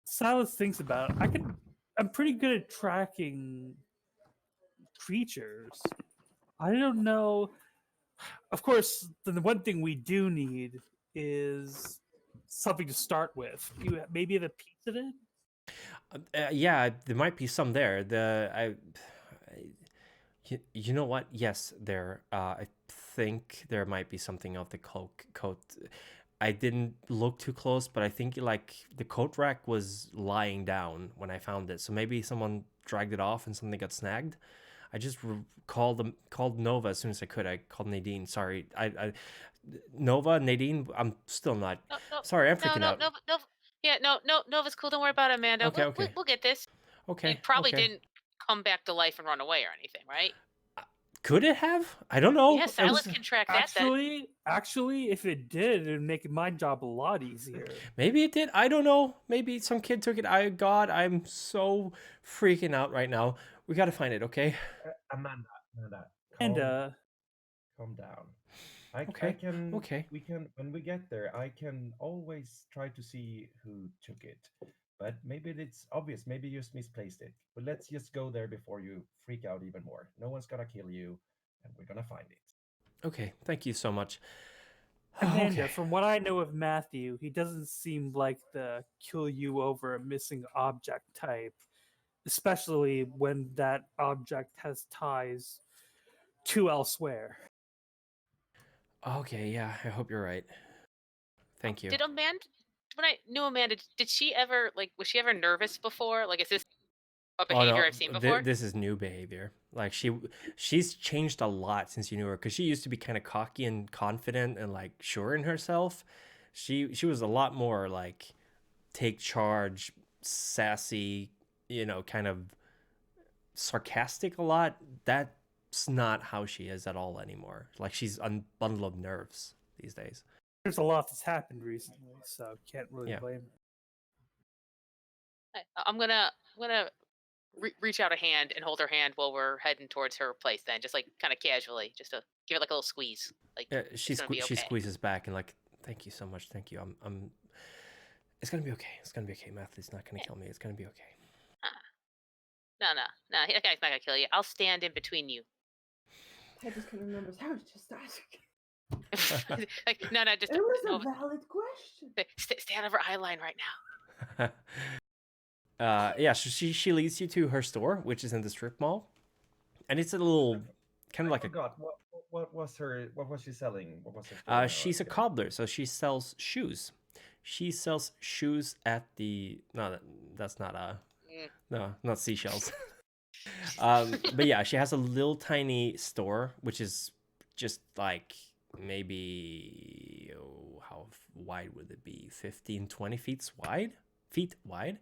Silas thinks about it. I'm pretty good at tracking creatures. I don't know. Of course, the one thing we do need is something to start with. You maybe have a piece of it? Yeah, there might be some there. You know what? Yes, there. I think there might be something of the coat. I didn't look too close, but I think like the coat rack was lying down when I found it. So maybe someone dragged it off and something got snagged. I just called Nova as soon as I could. I called Nadine. Sorry, Nova, Nadine. I'm still not. No, Sorry, I'm freaking out. No. Yeah, no. Nova's cool. Don't worry about it, Amanda. Okay, We'll get this. Okay. You probably okay. didn't come back to life and run away or anything, right? Could it have? I don't know. Yeah, Silas can track that. Actually, if it did, it'd make my job a lot easier. Maybe it did. I don't know. Maybe some kid took it. God, I'm so freaking out right now. We gotta find it, okay? Amanda, calm down. Okay. We can, when we get there, I can always try to see who took it. But maybe it's obvious. Maybe you just misplaced it. But let's just go there before you freak out even more. No one's gonna kill you, and we're gonna find it. Okay, thank you so much. Amanda, from what I know of Matthew, he doesn't seem like the kill you over a missing object type, especially when that object has ties to elsewhere. Okay, yeah, I hope you're right. Thank you. Did Amanda, when I knew Amanda, did she ever, like, was she ever nervous before? Like, is this a behavior I've seen before? This is new behavior. Like, she's changed a lot since you knew her, because she used to be kind of cocky and confident and, like, sure in herself. She was a lot more, like, take charge, sassy, kind of sarcastic a lot. That's not how she is at all anymore. Like, she's a bundle of nerves these days. There's a lot that's happened recently, so can't really blame her. I'm gonna reach out a hand and hold her hand while we're heading towards her place. Then, just like kind of casually, just to give it like a little squeeze. Like, she squeezes back and like, thank you so much, thank you. I'm. It's gonna be okay. It's gonna be okay. Matthew's not gonna kill me. It's gonna be okay. No. That guy's not gonna kill you. I'll stand in between you. I just can't remember. I was just asking. Like, no, just. It was a valid question. Stay out of her eye line right now. Yeah, so she leads you to her store, which is in the strip mall, and it's a little kind of like what was she selling? What was her store? She's a cobbler, so she sells shoes. She sells shoes at the that's not not seashells. But yeah, she has a little tiny store, which is just like maybe how wide would it be? 15-20 feet wide,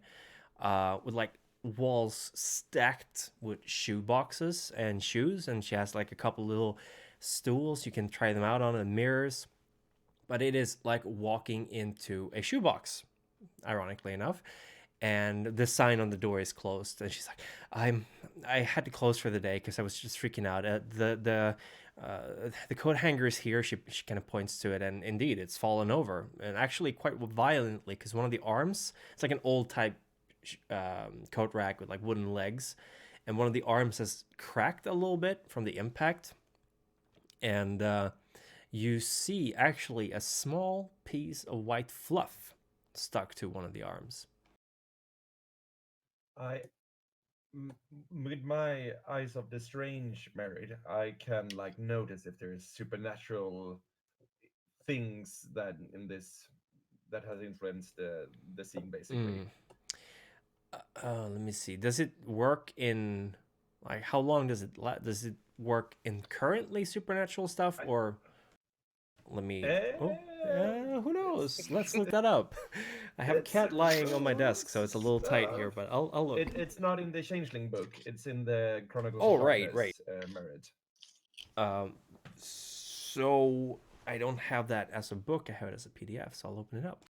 with like walls stacked with shoe boxes and shoes, and she has like a couple little stools you can try them out on, and mirrors. But it is like walking into a shoebox, ironically enough. And the sign on the door is closed, and she's like, I had to close for the day because I was just freaking out. The coat hanger is here. She kind of points to it, and indeed it's fallen over, and actually quite violently, because one of the arms, it's like an old type coat rack with like wooden legs, and one of the arms has cracked a little bit from the impact, and you see actually a small piece of white fluff stuck to one of the arms. With my eyes of the strange married, I can like notice if there's supernatural things that has influenced the scene, basically. Let me see. Does it work in, like, how long does it work in currently supernatural stuff, or let me who knows? Let's look that up. I have a cat lying on my desk, so it's a little tight here, but I'll look. It's not in the Changeling book. It's in the Chronicles of Darkness, right. Merit. So I don't have that as a book. I have it as a PDF, so I'll open it up.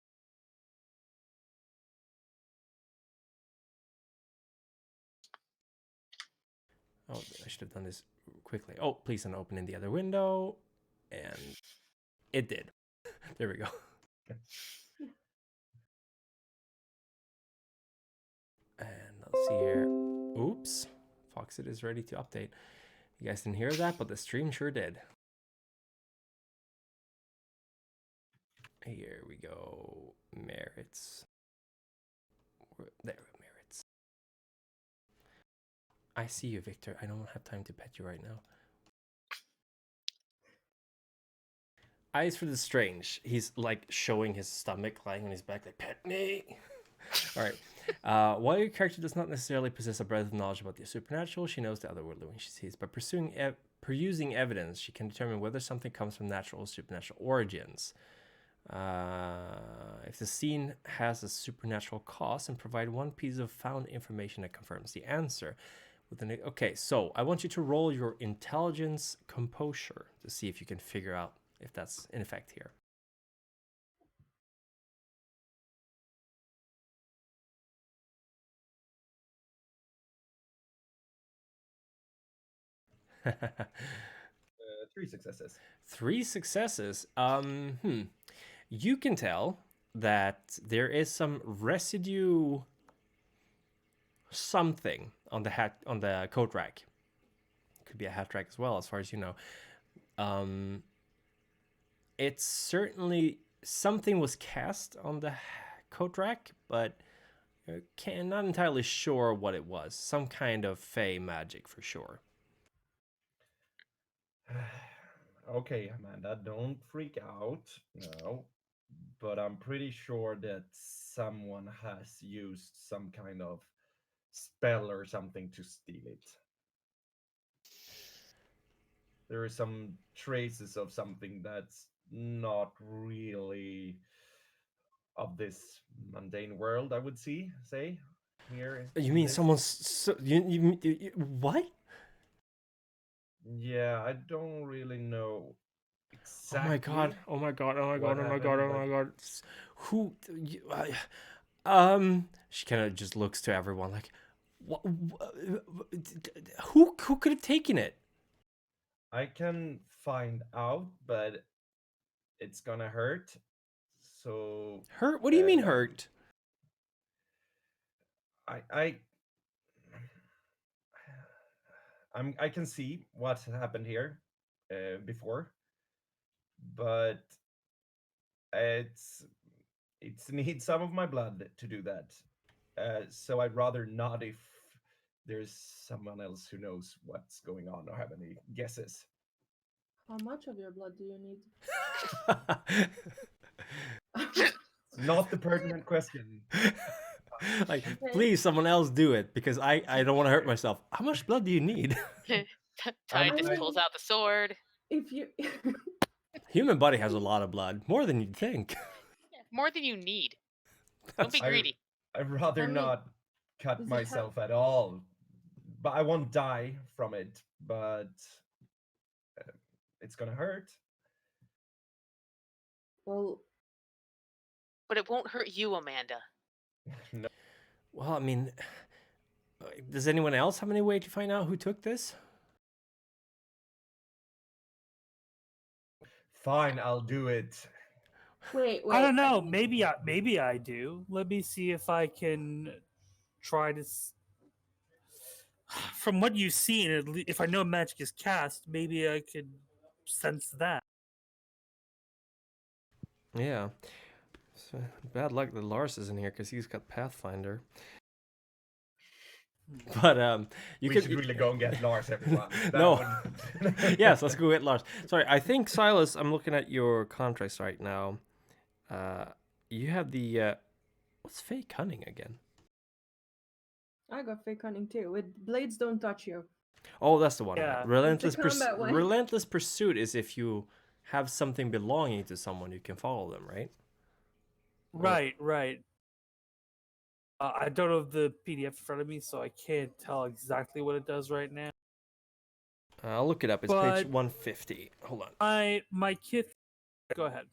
Oh, I should have done this quickly. Oh, please don't open in the other window. And it did. There we go. And let's see here. Oops. Foxit is ready to update. You guys didn't hear that, but the stream sure did. Here we go. Merits. There, merits. I see you, Victor. I don't have time to pet you right now. Eyes for the Strange. He's like showing his stomach lying on his back, like, pet me. All right. While your character does not necessarily possess a breadth of knowledge about the supernatural, she knows the otherworldly when she sees. By perusing evidence, she can determine whether something comes from natural or supernatural origins. If the scene has a supernatural cause, and provide one piece of found information that confirms the answer. Okay, so I want you to roll your intelligence composure to see if you can figure out if that's in effect here. Three successes. 3 successes. You can tell that there is some residue something on the coat rack. Could be a hat rack as well, as far as you know. It's certainly something was cast on the coat rack, but not entirely sure what it was. Some kind of fey magic for sure. Okay, Amanda, don't freak out. No. But I'm pretty sure that someone has used some kind of spell or something to steal it. There are some traces of something that's not really of this mundane world, I would say here. You in mean this. someone's what? Yeah, I don't really know exactly. Oh my god! Oh my god! Oh my god! what Oh my god! Oh happened, my god! Who? She kind of just looks to everyone like, what? Who could have taken it? I can find out, but it's gonna hurt. So Hurt? What do you mean hurt? I can see what happened here before, but it's needs some of my blood to do that. So I'd rather not if there's someone else who knows what's going on or have any guesses. How much of your blood do you need? Not the pertinent question. Like, please, someone else do it because I don't want to hurt myself. How much blood do you need? Tide just pulls out the sword. If you Human body has a lot of blood, more than you'd think. More than you need. Don't be greedy. I'd rather I mean, not cut does it myself at all. But I won't die from it, but it's gonna hurt. well, But it won't hurt you, Amanda. No. Well, I mean, does anyone else have any way to find out who took this? Fine, I'll do it. wait. I don't know. Maybe I do. Let me see if I can try to. From what you've seen, if I know magic is cast, maybe I could sense that. Yeah. So, bad luck that Lars isn't here because he's got Pathfinder. But we should really go and get Lars, everyone. No. Yes, let's go get Lars. Sorry, I think Silas. I'm looking at your contracts right now. You have the what's fake cunning again? I got fake cunning too. With blades don't touch you. Oh, that's the one. Yeah. Relentless It's a combat one. Relentless pursuit is if you have something belonging to someone, you can follow them, right? Right. I don't have the PDF in front of me, so I can't tell exactly what it does right now. I'll look it up. It's page 150. Hold on. My kit. Go ahead.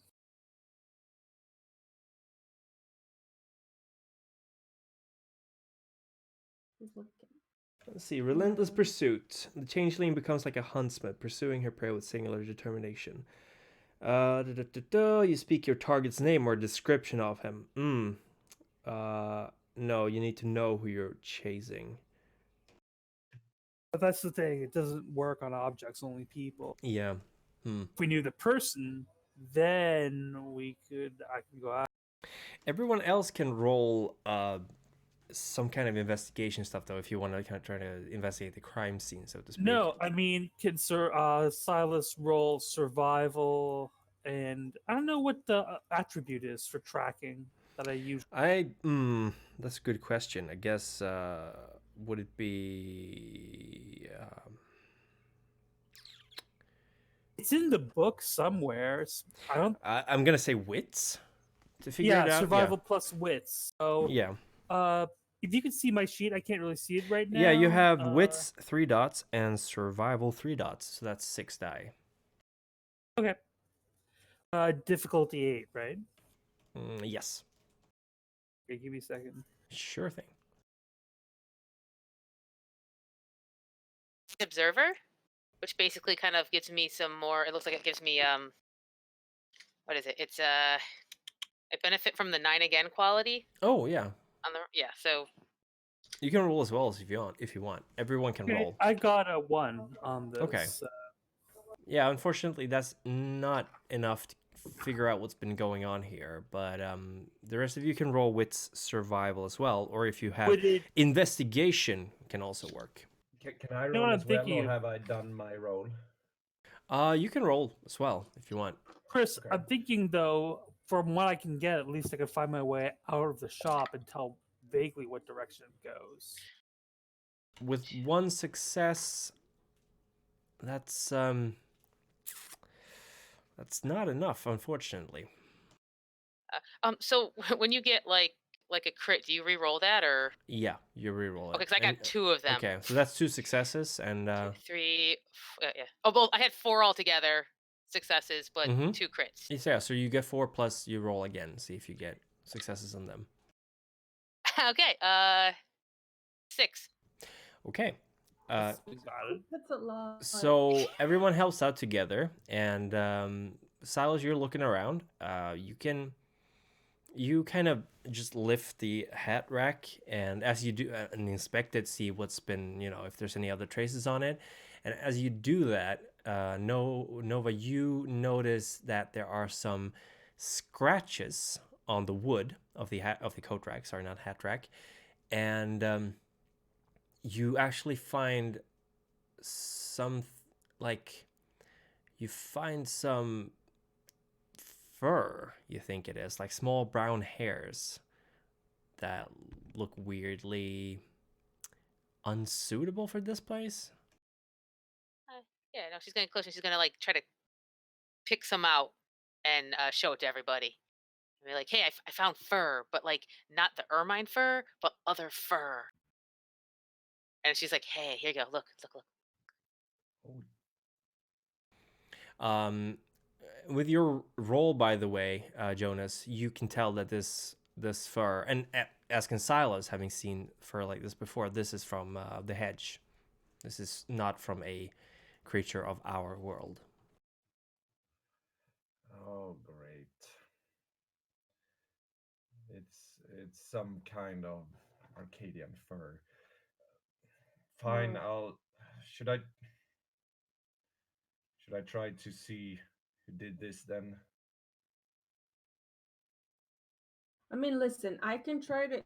Let's see. Relentless pursuit. The changeling becomes like a huntsman, pursuing her prey with singular determination. You speak your target's name or description of him. No, you need to know who you're chasing. But that's the thing; it doesn't work on objects, only people. Yeah. If we knew the person, then I can go out. Everyone else can roll some kind of investigation stuff, though, if you want to kind of try to investigate the crime scene, so to speak. No, I mean, can Silas roll survival? And I don't know what the attribute is for tracking that I use. That's a good question. I guess would it be? It's in the book somewhere. I'm gonna say wits to figure it out. Survival plus wits. So yeah. if you could see my sheet, I can't really see it right now. Yeah, you have wits 3 dots and survival 3 dots, so that's 6 die. Okay. Difficulty 8, right? Yes. Okay, give me a second. Sure thing. Observer, which basically kind of gives me some more. It looks like it gives me what is it? It's a benefit from the 9 again quality. Oh yeah. So you can roll as well as if you want. Everyone can roll. I got a 1 on this. Okay. Yeah, unfortunately, that's not enough to figure out what's been going on here. But the rest of you can roll wits survival as well, or if you have investigation, can also work. Can I roll as well, or have I done my roll? You can roll as well if you want. Chris, okay. I'm thinking though, from what I can get, at least I can find my way out of the shop and tell vaguely what direction it goes. With 1 success, that's not enough, unfortunately. So when you get like a crit, do you re-roll that or? Yeah, you re-roll it. Okay, because I got 2 of them. Okay, so that's 2 successes and 2, 3. Yeah. Oh, well, I had 4 altogether successes, but 2 crits. Yeah, so you get 4 plus you roll again, see if you get successes on them. Okay, 6. Okay. That's a lot. So everyone helps out together, and Silas, you're looking around. You kind of just lift the hat rack, and as you do and inspect it, see what's been, if there's any other traces on it. And as you do that, Nova, you notice that there are some scratches on the wood of the coat rack. Sorry, not hat rack. And you actually find some fur, you think it is, like small brown hairs that look weirdly unsuitable for this place. Yeah, no, she's getting close and she's gonna like try to pick some out and show it to everybody. And be like, hey, I found fur, but like not the ermine fur, but other fur. And she's like, hey, here you go, look. With your roll, by the way, Jonas, you can tell that this fur, and as can Silas, having seen fur like this before, this is from the hedge. This is not from a creature of our world. Oh, great. It's some kind of Arcadian fur. Fine, should I try to see who did this then? I mean, listen, I can try to.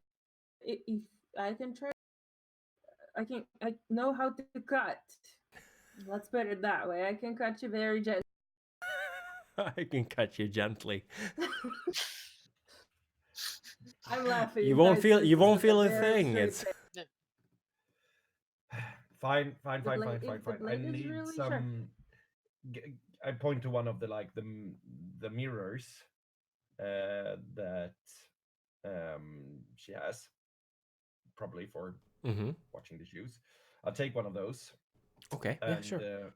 If I can try, I know how to cut. Let's put it that way. I can cut you very gently. I can cut you gently. I'm laughing. You won't feel a thing. It's fine. I need really some. I point to one of the mirrors that she has, probably for watching the shoes. I'll take one of those. Okay. And, yeah, sure.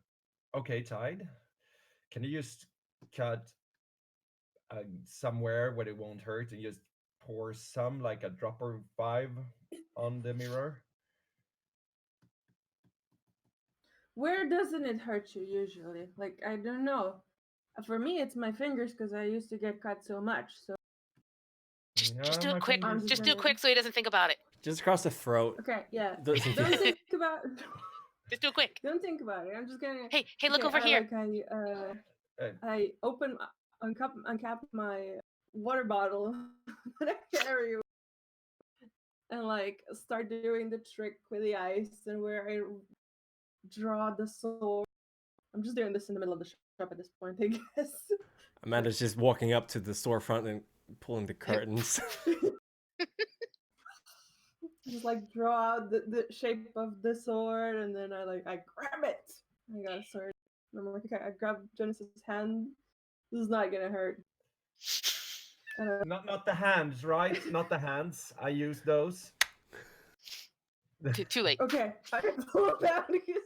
Okay, Tide. Can you just cut somewhere where it won't hurt and just pour some, like a drop or 5 on the mirror? Where doesn't it hurt you usually? Like, I don't know. For me, it's my fingers because I used to get cut so much. So just do it quick. Just do it quick so he doesn't think about it. Just across the throat. Okay, yeah. Don't think about. Just do it quick. Don't think about it. I'm just gonna. Hey, look over here. I uncap my water bottle that I carry, and like start doing the trick with the ice and where I draw the sword. I'm just doing this in the middle of the shop at this point, I guess. Amanda's just walking up to the storefront and pulling the curtains. Just like draw out the shape of the sword, and then I grab it. I got a sword. And I'm like, okay, I grab Jonas's hand. This is not gonna hurt. Not the hands, right? Not the hands. I use those. Too late. Okay, I pull down his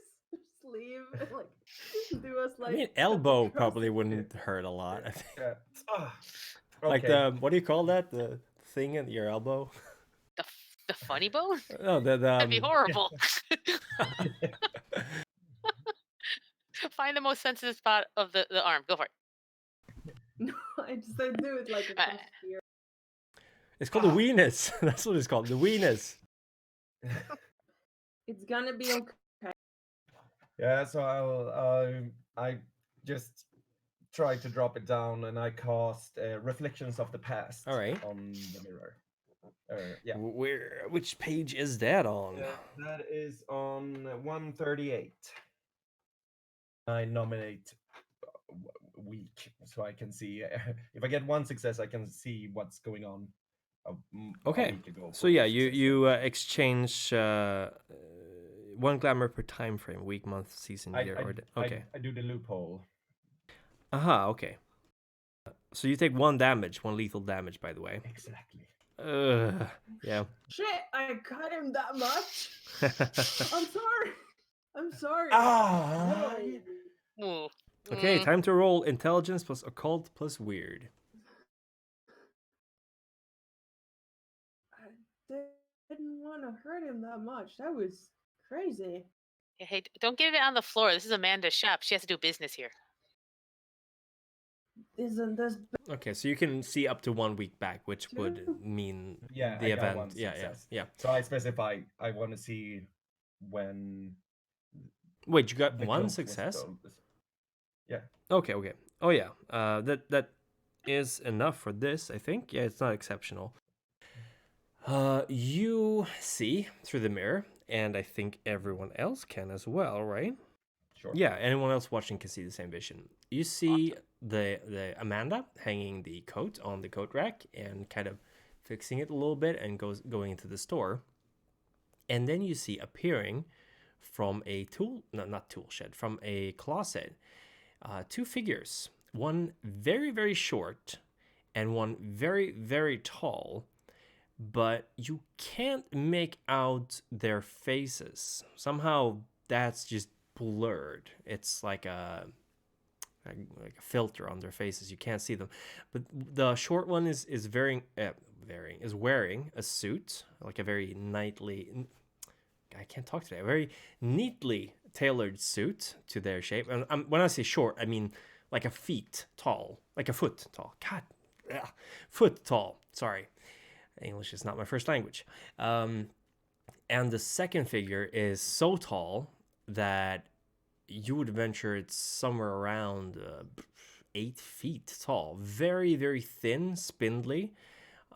sleeve and like do us I like. mean, elbow probably wouldn't hurt a lot. I think. Yeah. Like Okay. what do you call that? The thing in your elbow? The funny bone? No, That'd be horrible. Find the most sensitive spot of the arm. Go for it. No, I just I do it like across here. It's called the weenus. That's what it's called. The weenus. It's gonna be okay. Yeah, so I just try to drop it down, and I cast Reflections of the Past All right. on the mirror. Yeah. Which page is that on? That is on 138. I nominate week, so I can see if I get one success, I can see what's going on. Okay. A week ago So yeah, you exchange one glamour per time frame, week, month, season, year, or okay. I do the loophole. Aha. Okay. So you take 1 damage, 1 lethal damage, by the way. Exactly. Yeah. Shit, I cut him that much. I'm sorry. I'm sorry. Ah. Ooh. Okay, time to roll intelligence plus occult plus weird. I didn't want to hurt him that much. That was crazy. Hey, don't get it on the floor. This is Amanda's shop. She has to do business here. Isn't this Okay, so you can see up to 1 week back, which would mean the I got event. one Yeah. success. So I specify I want to see when. Wait, you got the 1 cloak was success? stolen. Yeah. Okay. Oh yeah. That is enough for this, I think. Yeah, it's not exceptional. You see through the mirror, and I think everyone else can as well, right? Sure. Yeah, anyone else watching can see the same vision. You see the Amanda hanging the coat on the coat rack and kind of fixing it a little bit and going into the store. And then you see appearing from a from a closet, 2 figures. One very, very short and one very, very tall, but you can't make out their faces. Somehow that's just blurred. It's like a filter on their faces. You can't see them. But the short one is wearing a suit, like a very I can't talk today. A very neatly tailored suit to their shape. And when I say short, I mean like a foot tall. God, foot tall. Sorry, English is not my first language. And the second figure is so tall that you would venture it's somewhere around 8 feet tall. Very, very thin, spindly.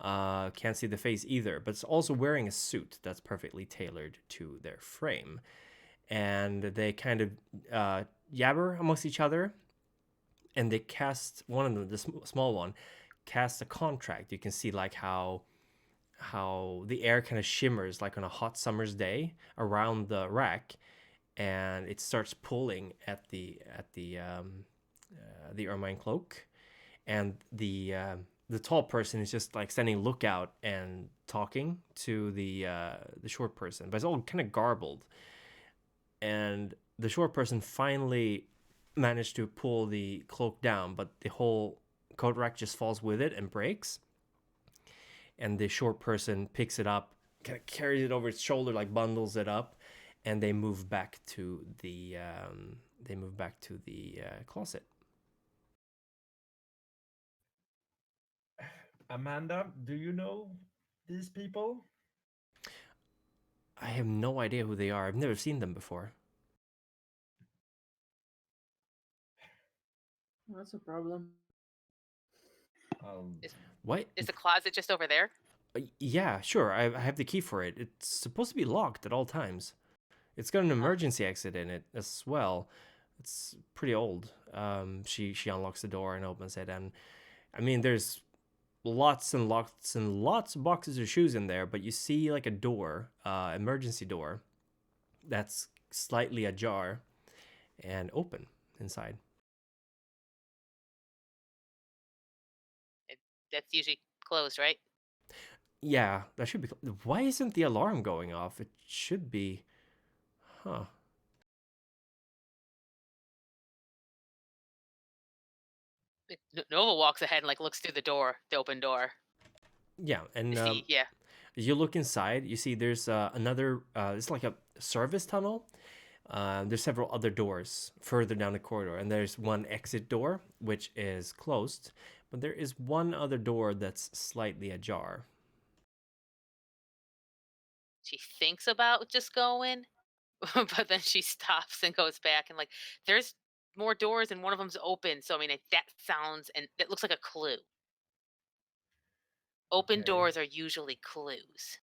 Can't see the face either, but it's also wearing a suit that's perfectly tailored to their frame. And they kind of yabber amongst each other, and they cast, one of them, the small one, casts a contract. You can see like how the air kind of shimmers like on a hot summer's day around the rack, and it starts pulling at the ermine cloak, and the tall person is just like standing lookout and talking to the short person, but it's all kind of garbled. And the short person finally managed to pull the cloak down, but the whole coat rack just falls with it and breaks. And the short person picks it up, kind of carries it over its shoulder, like bundles it up, and they move back to the closet. Amanda, do you know these people? I have no idea who they are. I've never seen them before. That's a problem. What? Is the closet just over there? Yeah, sure. I have the key for it. It's supposed to be locked at all times. It's got an emergency exit in it as well. It's pretty old. She unlocks the door and opens it, and I mean, there's lots and lots and lots of boxes of shoes in there, but you see like a door, emergency door, that's slightly ajar and open inside. That's usually closed, right? Yeah, that should be. Why isn't the alarm going off? It should be. Huh. Nova walks ahead and like looks through the open door. Yeah, and You see, yeah. as you look inside, you see there's another. It's like a service tunnel. There's several other doors further down the corridor, and there's one exit door which is closed, but there is one other door that's slightly ajar. She thinks about just going, but then she stops and goes back and like there's more doors and one of them's open. So I mean, that sounds and it looks like a clue. Open Okay. doors are usually clues.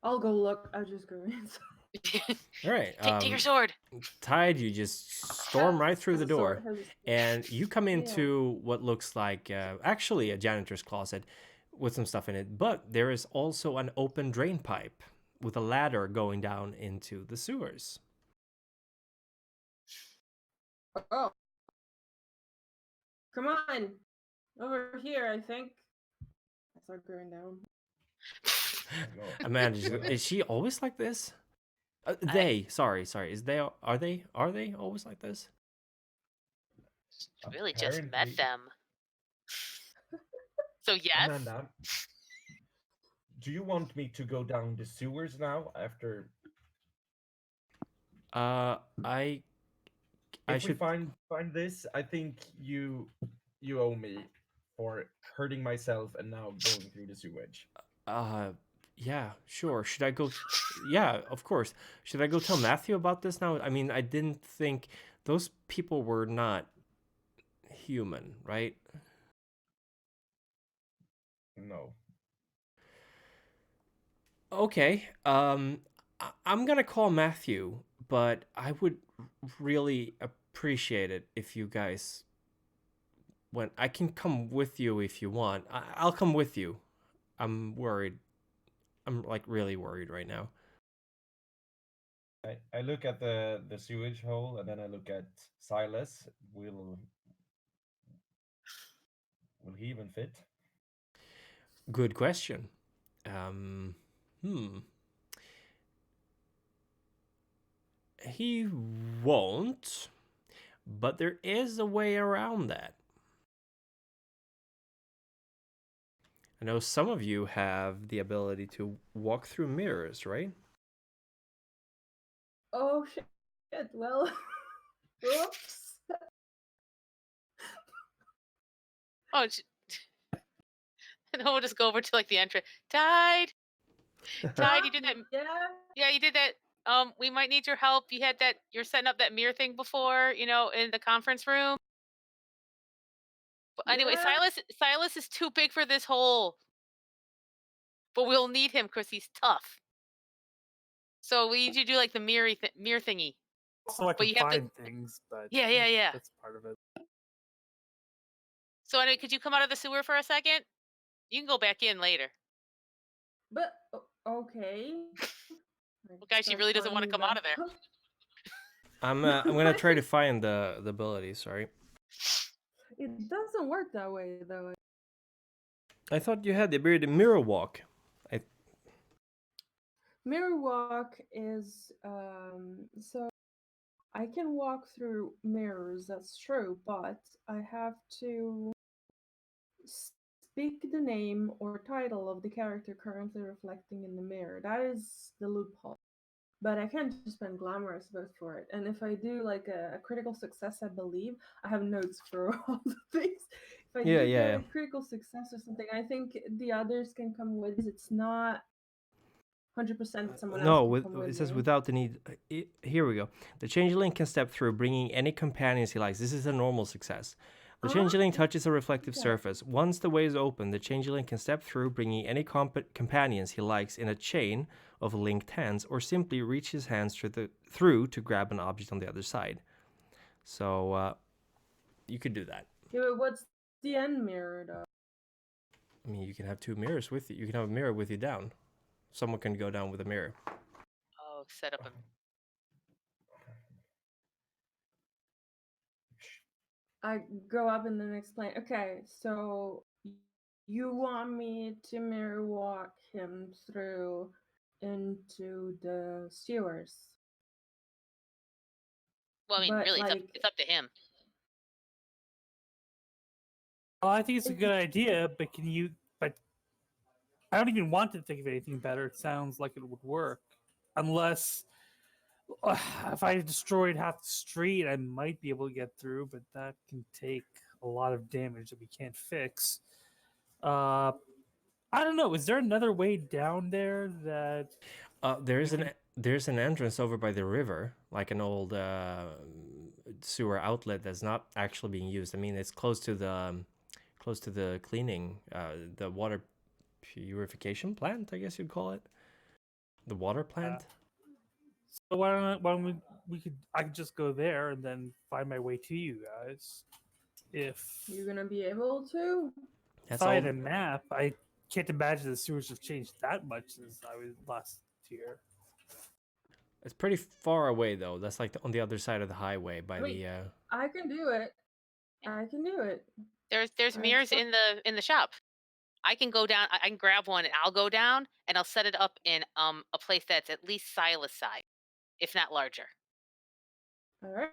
I'll go look. I'll just go inside. All right. Take your sword. Tide, you just storm right through the Has a sword, door, has a sword. and you come Yeah. into what looks like actually a janitor's closet with some stuff in it, but there is also an open drain pipe with a ladder going down into the sewers. Oh. Come on. Over here, I think. I start going down. Amanda, is she always like this? Sorry. Is are they always like this? Really just met Apparently- them. So yes. Amanda, do you want me to go down the sewers now after? I If we should. find this, I think you owe me for hurting myself and now going through the sewage. Yeah, sure. Should I go? Yeah, of course. Should I go tell Matthew about this now? I mean, I didn't think those people were not human, right? No. Okay. I'm gonna call Matthew, but I would really appreciate it if you guys went. I can come with you if you want. I'll come with you. I'm worried. I'm like really worried right now. I look at the sewage hole and then I look at Silas. Will he even fit? Good question. Hmm. He won't, but there is a way around that. I know some of you have the ability to walk through mirrors, right? Oh shit. Well, whoops. Oh, and we'll just go over to like the entrance. Tide, you did that. Yeah. Yeah, you did that. We might need your help. You had that. You're setting up that mirror thing before, in the conference room. But anyway, Yeah. Silas is too big for this hole, but we'll need him because he's tough. So we need you to do like the mirror thingy. Also, I But can you have to- find things, but Yeah. that's part of it. So anyway, could you come out of the sewer for a second? You can go back in later. But okay. Well, guys, she really doesn't want to come out of there. I'm gonna try to find the ability. Sorry, It doesn't work that way though. I thought you had the ability to mirror walk. Mirror walk is so I can walk through mirrors, that's true, but I have to speak the name or title of the character currently reflecting in the mirror. That is the loophole. But I can't just spend glamorous vote for it. And if I do like a critical success, I believe I have notes for all the things. If I do get a critical success or something, I think the others can come with. It's not 100% someone else can come with it says me. without the need. Here we go. The changeling can step through, bringing any companions he likes. This is a normal success. The changeling touches a reflective surface. Once the way is open, the changeling can step through, bringing any companions he likes in a chain of linked hands, or simply reach his hands through to grab an object on the other side. So you could do that. Yeah, but what's the end mirror though? I mean, you can have two mirrors with you. You can have a mirror with you down. Someone can go down with a mirror. Oh, set up a. I go up and then explain. Okay, so You want me to mirror walk him through into the sewers? Well, I mean, But, really, like, it's up to him. Well, I think it's a good idea, but But I don't even want to think of anything better. It sounds like it would work, unless if I destroyed half the street, I might be able to get through, but that can take a lot of damage that we can't fix. I don't know. Is there another way down there that? There's an entrance over by the river, like an old sewer outlet that's not actually being used. I mean, it's close to the cleaning, the water purification plant, I guess you'd call it. The water plant. So why don't I could just go there and then find my way to you guys. If you're gonna be able to? If I had a map, I can't imagine the sewers have changed that much since I was last here. It's pretty far away though. That's like on the other side of the highway by the. I can do it. I can do it. There's mirrors in the shop. I can go down. I can grab one and I'll go down and I'll set it up in a place that's at least Silas size, if not larger. All right.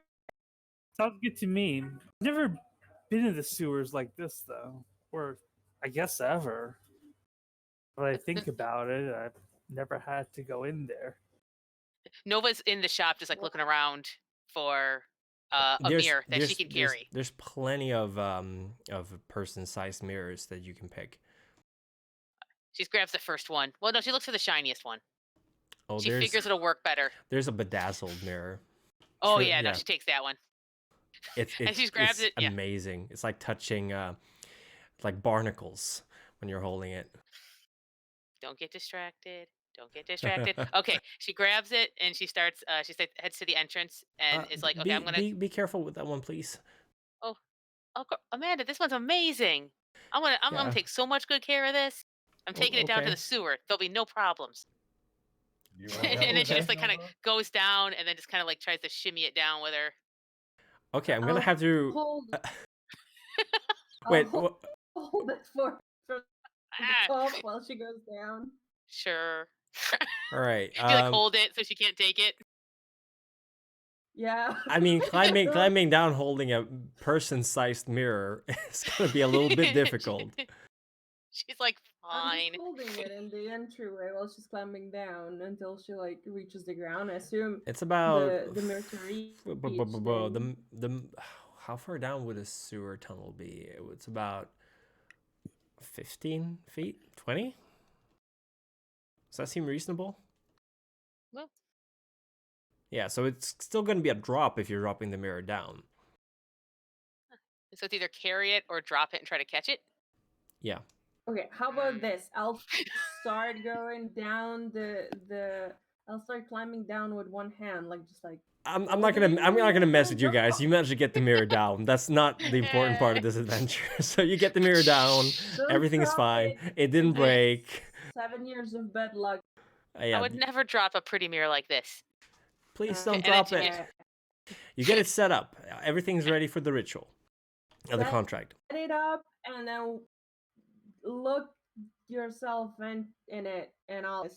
Sounds good to me. I've never been in the sewers like this though, or I guess ever. When I think about it, I've never had to go in there. Nova's in the shop, just like looking around for a mirror that she can carry. There's plenty of person-sized mirrors that you can pick. She grabs the first one. Well, no, she looks for the shiniest one. Oh, she figures it'll work better. There's a bedazzled mirror. Oh yeah, no, she takes that one. And she grabs it. Amazing. It's like touching like barnacles when you're holding it. Don't get distracted. Don't get distracted. Okay, she grabs it and she starts. She heads to the entrance and is like, "Okay, I'm gonna be careful with that one, please." Oh, Amanda, this one's amazing. I'm gonna take so much good care of this. I'm taking it down to the sewer. There'll be no problems. And then she just like kind of goes down and then just kind of like tries to shimmy it down with her. Okay, I'm gonna have to wait. Hold it for the top while she goes down. Sure. All right. You like hold it so she can't take it. Yeah. I mean, climbing down holding a person-sized mirror is gonna be a little bit difficult. She's like, fine. I'm holding it in the entryway while she's climbing down until she like reaches the ground. I assume it's about the mirror to reach. The how far down would a sewer tunnel be? It's about 15 feet, 20. Does that seem reasonable? Well, yeah. So it's still going to be a drop if you're dropping the mirror down. So it's either carry it or drop it and try to catch it. Yeah. Okay, how about this? I'll start going down I'll start climbing down with one hand, like just like. I'm not gonna mess with you guys. You managed to get the mirror down. That's not the important part of this adventure. So you get the mirror down. Everything is fine. It didn't break. 7 years of bad luck. I would never drop a pretty mirror like this. Please don't drop it. You get it set up. Everything's ready for the ritual. The contract. Set it up and then look yourself in it and I'll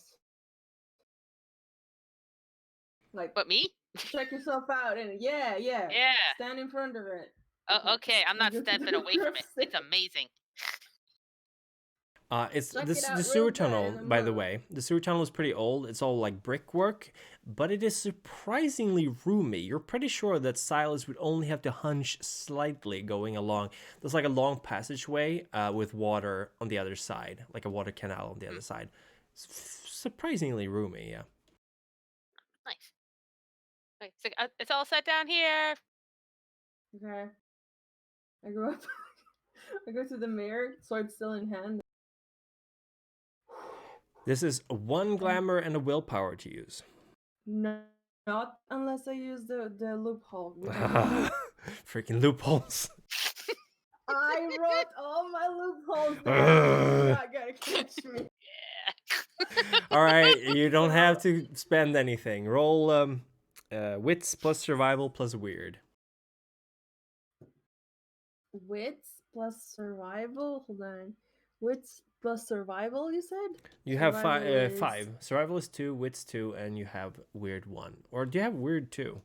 like. But me? Check yourself out and yeah. Stand in front of it. Oh, okay. I'm not stepping away from it. It's amazing. It's the sewer tunnel, by the way. The sewer tunnel is pretty old. It's all like brickwork, but it is surprisingly roomy. You're pretty sure that Silas would only have to hunch slightly going along. There's like a long passageway with water on the other side, like a water canal on the other side. It's surprisingly roomy, yeah. Nice. Okay, so it's all set down here. Okay. I go up. I go to the mirror, sword still in hand. This is 1 glamour and a willpower to use. No, not unless I use the loophole. Freaking loopholes. I wrote all my loopholes down. You're not gonna catch me. Yeah. All right, you don't have to spend anything. Roll wits plus survival plus weird. Wits plus survival? Hold on. Wits plus survival, you said? You have Survival is- 5. Survival is 2, wits 2, and you have weird 1. Or do you have weird 2?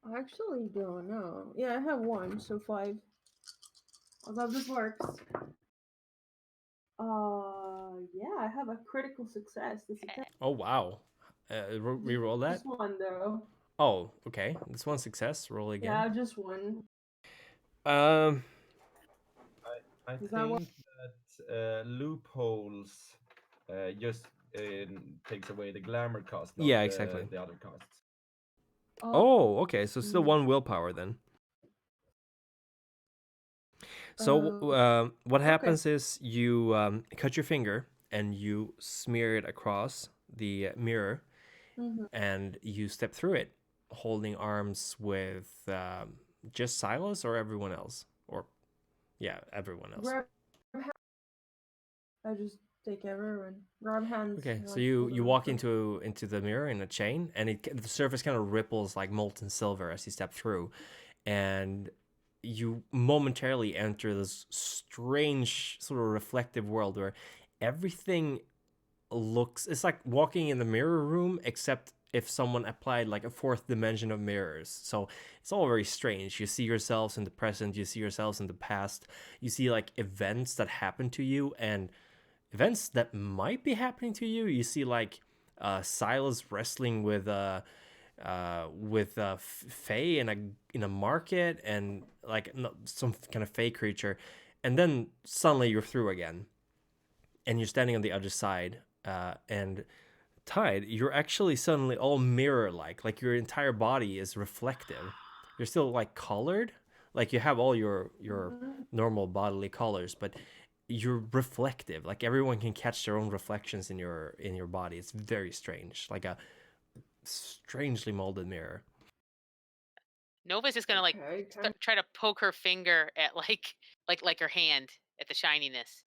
I actually don't know. Yeah, I have 1, so 5. I love this works. Yeah, I have a critical success. This is Oh, wow. Reroll that? This one, though. Oh, okay. This one's success. Roll again. Yeah, just 1. Um, I Is think that what- that loopholes just takes away the glamour cost, not Yeah, exactly. the other costs. Oh, okay. So still Mm. 1 willpower then. So Oh, what okay. happens is you cut your finger and you smear it across the mirror, Mhm. and you step through it, holding arms with just Silas or everyone else, or yeah, everyone else. Grab hands. I just take everyone. Grab hands. Okay, and, so like, you hold you them walk up. into the mirror in a chain, and the surface kind of ripples like molten silver as you step through, and you momentarily enter this strange sort of reflective world where everything looks, it's like walking in the mirror room, except if someone applied like a 4th dimension of mirrors. So it's all very strange. You see yourselves in the present, you see yourselves in the past, you see like events that happen to you and events that might be happening to you. You see like Silas wrestling with Faye in a market, and like some kind of Faye creature, and then suddenly you're through again, and you're standing on the other side, and Tide, you're actually suddenly all mirror like your entire body is reflective. You're still like colored, like you have all your Mhm. normal bodily colors, but you're reflective. Like everyone can catch their own reflections in your body. It's very strange, like a strangely molded mirror. Nova's just gonna like Okay, try to poke her finger at like her hand at the shininess.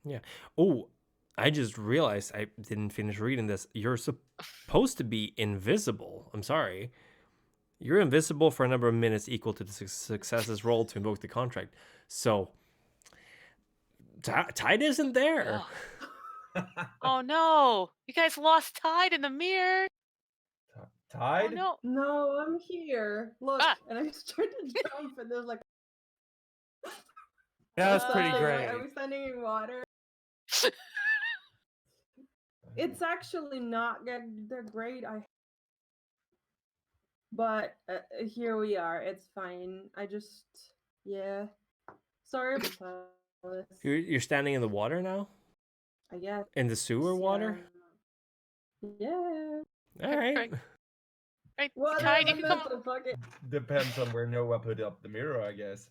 Yeah. Oh, I just realized I didn't finish reading this. You're supposed to be invisible. I'm sorry. You're invisible for a number of minutes equal to the successes rolled to invoke the contract. So Tide isn't there. Oh no! You guys lost Tide in the mirror. Oh Tide? no! No, I'm here. Look, Ah. and I started to jump, and there's like. That was pretty Standing, great. I was standing in water. It's actually not that great. But here we are. It's fine. Yeah. Sorry about this. You're standing in the water now? I guess. In the sewer water? Yeah. All right. Right, What Tide, you can come. Depends on where Noah put up the mirror, I guess.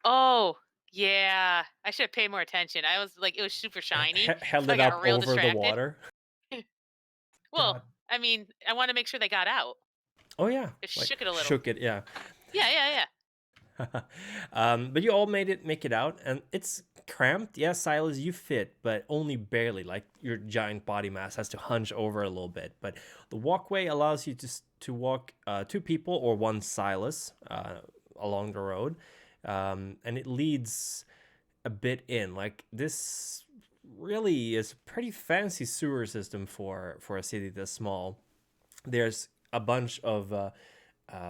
Oh yeah, I should have paid more attention. I was like, it was super shiny. Held so I it got up real over distracted. the water. Well, God. I mean, I want to make sure they got out. Oh yeah. Just Like, shook it a little. Shook it, yeah. Yeah. But you all make it out, and it's cramped. Yeah, Silas, you fit, but only barely. Like your giant body mass has to hunch over a little bit. But the walkway allows you to walk 2 people or 1 Silas along the road, and it leads a bit in. Like this really is a pretty fancy sewer system for a city this small. There's a bunch of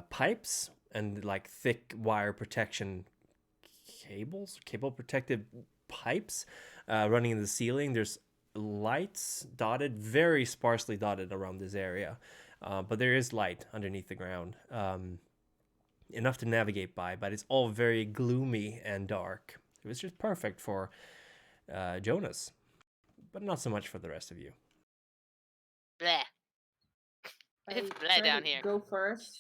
pipes and like thick wire protection cable protected pipes running in the ceiling. There's lights dotted, very sparsely dotted around this area, but there is light underneath the ground, enough to navigate by, but it's all very gloomy and dark. It was just perfect for Jonas, but not so much for the rest of you. Bleh. It's I bleh try down to here. go first.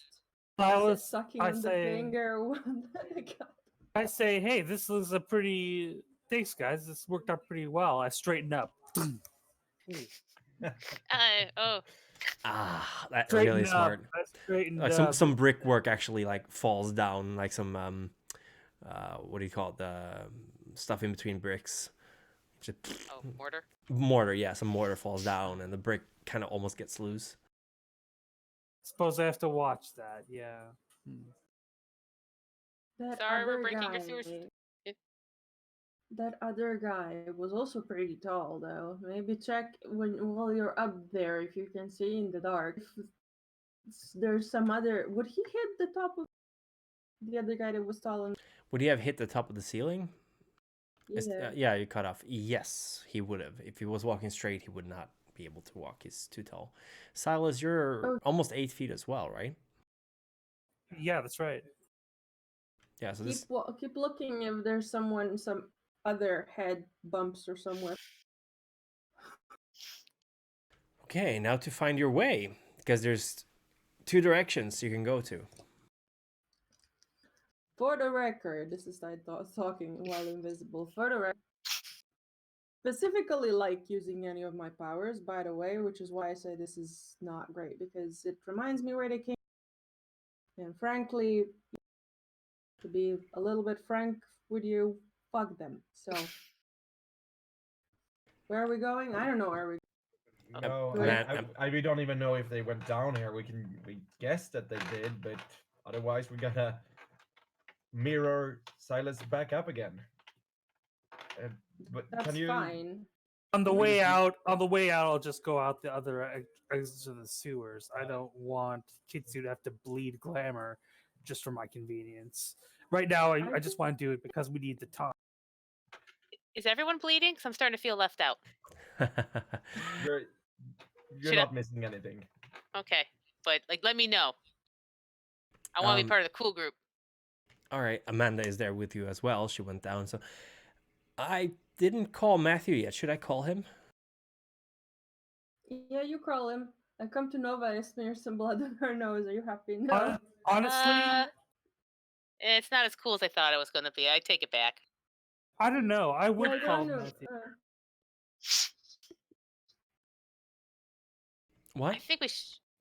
Sucking I on the say- finger. One that I got. I say, hey, this is a pretty. Thanks, guys. This worked out pretty well. I straighten up. Oh, That's Straighten really up. smart. I straightened Like up. some brickwork actually like falls down, like some what do you call it, the stuff in between bricks. Just mortar. Mortar, yeah, some mortar falls down and the brick kind of almost gets loose. Suppose I have to watch that. Yeah. That Sorry, we're other breaking your guy. sewers. that other guy was also pretty tall, though. Maybe check while you're up there if you can see in the dark. If there's some other. Would he hit the top of the other guy that was tall? And Would he have hit the top of the ceiling? yeah. Yeah, you cut off. Yes, he would have. If he was walking straight, he would not be able to walk. He's too tall. Silas, you're Oh. almost 8 feet as well, right? Yeah, that's right. Yeah, so Keep looking if there's some other head bumps or somewhere. Okay, now to find your way, because there's 2 directions you can go to. For the record, this is I talking while invisible. For the record, specifically like using any of my powers, by the way, which is why I say this is not great, because it reminds me where they came. And frankly, to be a little bit frank with you, fuck them. So, where are we going? I don't know where we. No, we don't even know if they went down here. We guessed that they did, but otherwise we're gonna mirror Silas back up again. But That's can you? fine. On the way out, I'll just go out the other exit of the sewers. I don't want Kitsu to have to bleed glamour just for my convenience. Right now, I just want to do it because we need the time. Is everyone bleeding? Because I'm starting to feel left out. You're not missing anything. Okay, but like, let me know. I want to be part of the cool group. All right, Amanda is there with you as well. She went down, so I didn't call Matthew yet. Should I call him? Yeah, you call him. I come to Nova and smear some blood on her nose. Are you happy? No. Honestly, it's not as cool as I thought it was going to be. I take it back. I don't know. I would Yeah, call no, Matthew. What? I think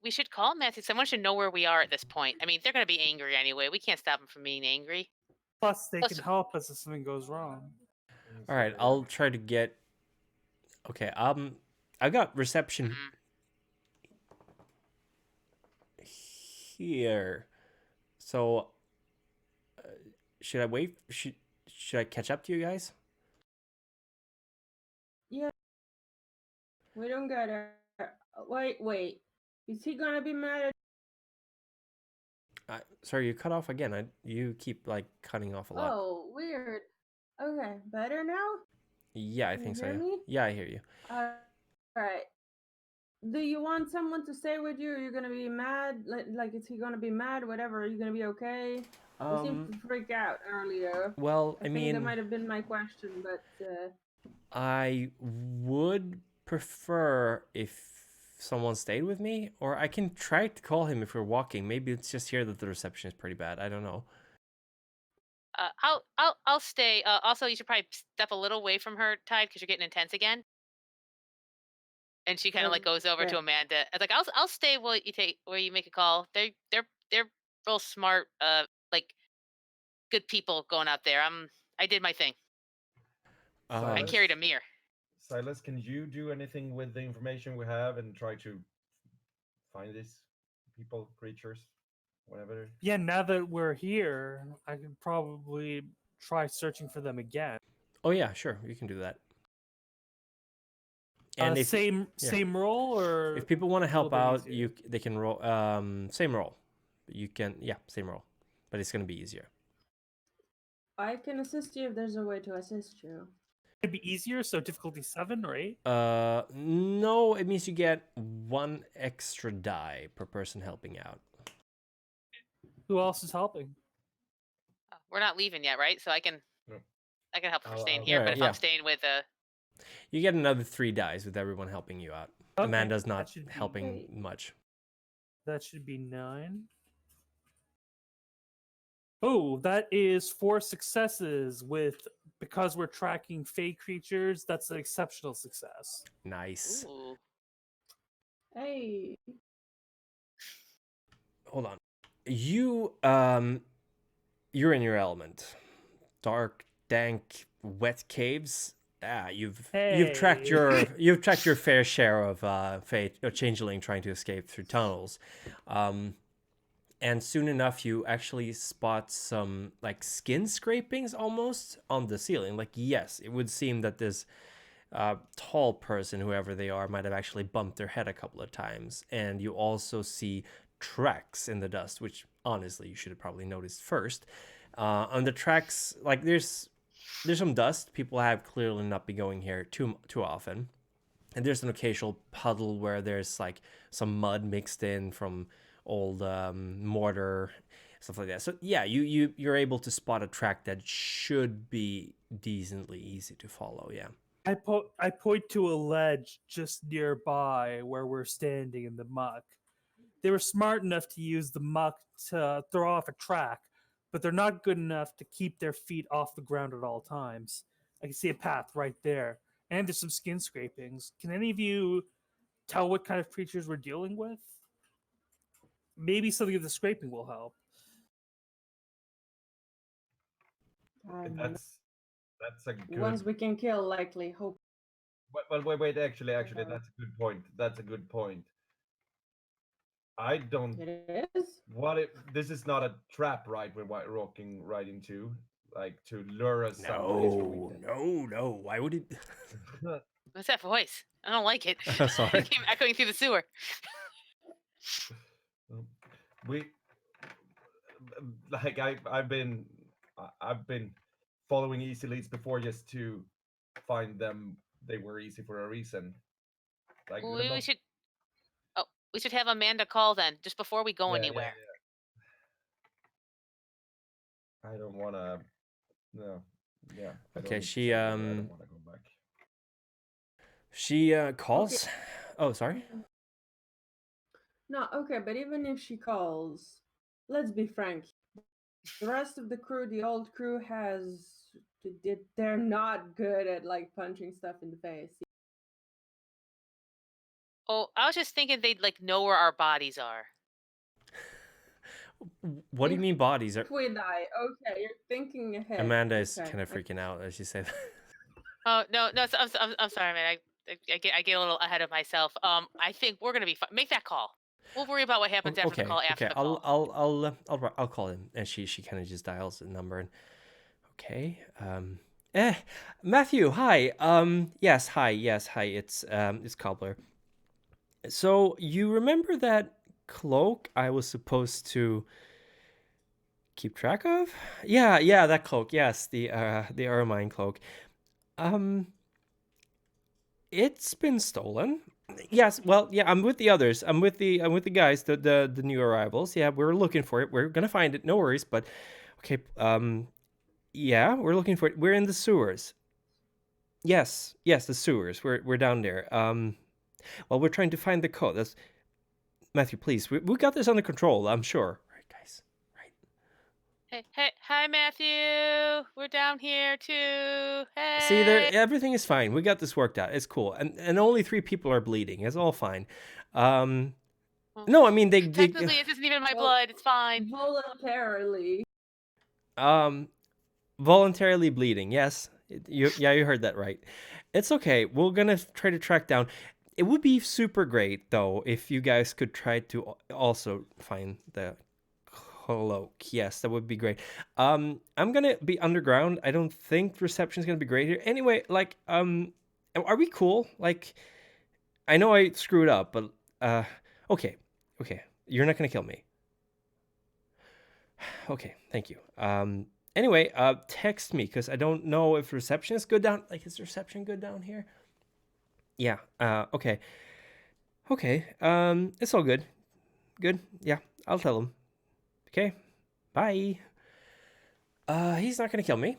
we should call Matthew. Someone should know where we are at this point. I mean, they're going to be angry anyway. We can't stop them from being angry. Plus, they can help us if something goes wrong. All right, I'll try to get. Okay, I got reception here. So, should I wait? Should I catch up to you guys? Yeah. We don't get her. Wait. Is he gonna be mad at? Sorry, you cut off again. You keep like cutting off a lot. Oh, weird. Okay, better now? Yeah, I think so. Hear me? Yeah, I hear you. Alright. Do you want someone to stay with you? Are you gonna be mad? Like, is he gonna be mad? Whatever. Are you gonna be okay? You seemed to freak out earlier. Well, I mean, that might have been my question, but I would prefer if someone stayed with me, or I can try to call him if we're walking. Maybe it's just here that the reception is pretty bad. I don't know. I'll stay. Also, you should probably step a little away from her, Tide, because you're getting intense again. And she kind of like goes over to Amanda. I was like, I'll stay while you make a call. They're real smart, like good people going out there. I did my thing. I carried a mirror. Silas, can you do anything with the information we have and try to find these people, creatures, whatever? Yeah, now that we're here, I could probably try searching for them again. Oh yeah, sure, you can do that. And same roll, or if people want to help out, they can roll same roll. You can same roll, but it's gonna be easier. I can assist you if there's a way to assist you. It'd be easier, so difficulty 7 or 8? No, it means you get 1 extra die per person helping out. Who else is helping? We're not leaving yet, right? So I can help from staying here, right, but if I'm staying with you get another 3 dice with everyone helping you out. Okay, Amanda's not helping much. That should be 9. Oh, that is 4 successes because we're tracking fey creatures. That's an exceptional success. Nice. Ooh. Hey. Hold on. You're in your element. Dark, dank, wet caves. You've tracked your fair share of changeling trying to escape through tunnels. and soon enough you actually spot some like skin scrapings almost on the ceiling. Like, yes, it would seem that this tall person, whoever they are, might have actually bumped their head a couple of times. And you also see tracks in the dust, which honestly you should have probably noticed first. On the tracks, like there's some dust. People have clearly not been going here too often, and there's an occasional puddle where there's like some mud mixed in from old mortar, stuff like that. So yeah, you're able to spot a track that should be decently easy to follow. Yeah. I point to a ledge just nearby where we're standing in the muck. They were smart enough to use the muck to throw off a track, but they're not good enough to keep their feet off the ground at all times. I can see a path right there, and there's some skin scrapings. Can any of you tell what kind of creatures we're dealing with? Maybe something of the scraping will help. That's a good. Ones we can kill, likely. Hope. Well, wait. Actually, that's a good point. That's a good point. I don't. It is. What if this is not a trap, right? We're walking right into, like, to lure us someplace where we can. No. Why would it? What's that voice? I don't like it. Sorry. It came echoing through the sewer. I've been following easy leads before just to find them. They were easy for a reason. Like, we should. Oh, we should have Amanda call then, just before we go anywhere. I don't want to. No. Yeah. Okay, I don't want to go back. She calls. Okay. Oh, sorry. No, okay, but even if she calls, let's be frank. The rest of the crew, the old crew, they're not good at like punching stuff in the face. Oh, I was just thinking they'd like know where our bodies are. What do you mean bodies? If we die, okay, you're thinking ahead. Amanda is kind of freaking out as she said that. Oh no, I'm sorry, man. I get a little ahead of myself. I think we're gonna be fine. Make that call. We'll worry about what happens after the call. After the call. I'll call him, and she kind of just dials the number and okay. Matthew, hi. Yes, hi. It's Cobbler. So you remember that cloak I was supposed to keep track of? Yeah, that cloak. Yes, the ermine cloak. It's been stolen. Yes, well, yeah, I'm with the others. I'm with the guys, the new arrivals. Yeah, we're looking for it. We're gonna find it. No worries. But okay, yeah, we're looking for it. We're in the sewers. Yes, the sewers. We're down there. Well, we're trying to find the code. That's Matthew. Please, we got this under control. I'm sure. Right, guys. Right. Hey, hi, Matthew. We're down here too. Hey. See, everything is fine. We got this worked out. It's cool, and only 3 people are bleeding. It's all fine. No, I mean they technically it isn't even my blood. It's fine. Voluntarily. Voluntarily bleeding. Yes, you heard that right. It's okay. We're gonna try to track down. It would be super great though if you guys could try to also find the cloak. Yes, that would be great. I'm gonna be underground. I don't think reception is gonna be great here. Anyway, like, are we cool? Like, I know I screwed up, but okay. You're not gonna kill me. Okay, thank you. Anyway, text me because I don't know if reception is good down. Like, is reception good down here? Yeah. Okay. It's all good. Good. Yeah, I'll tell him. Okay. Bye. He's not gonna kill me,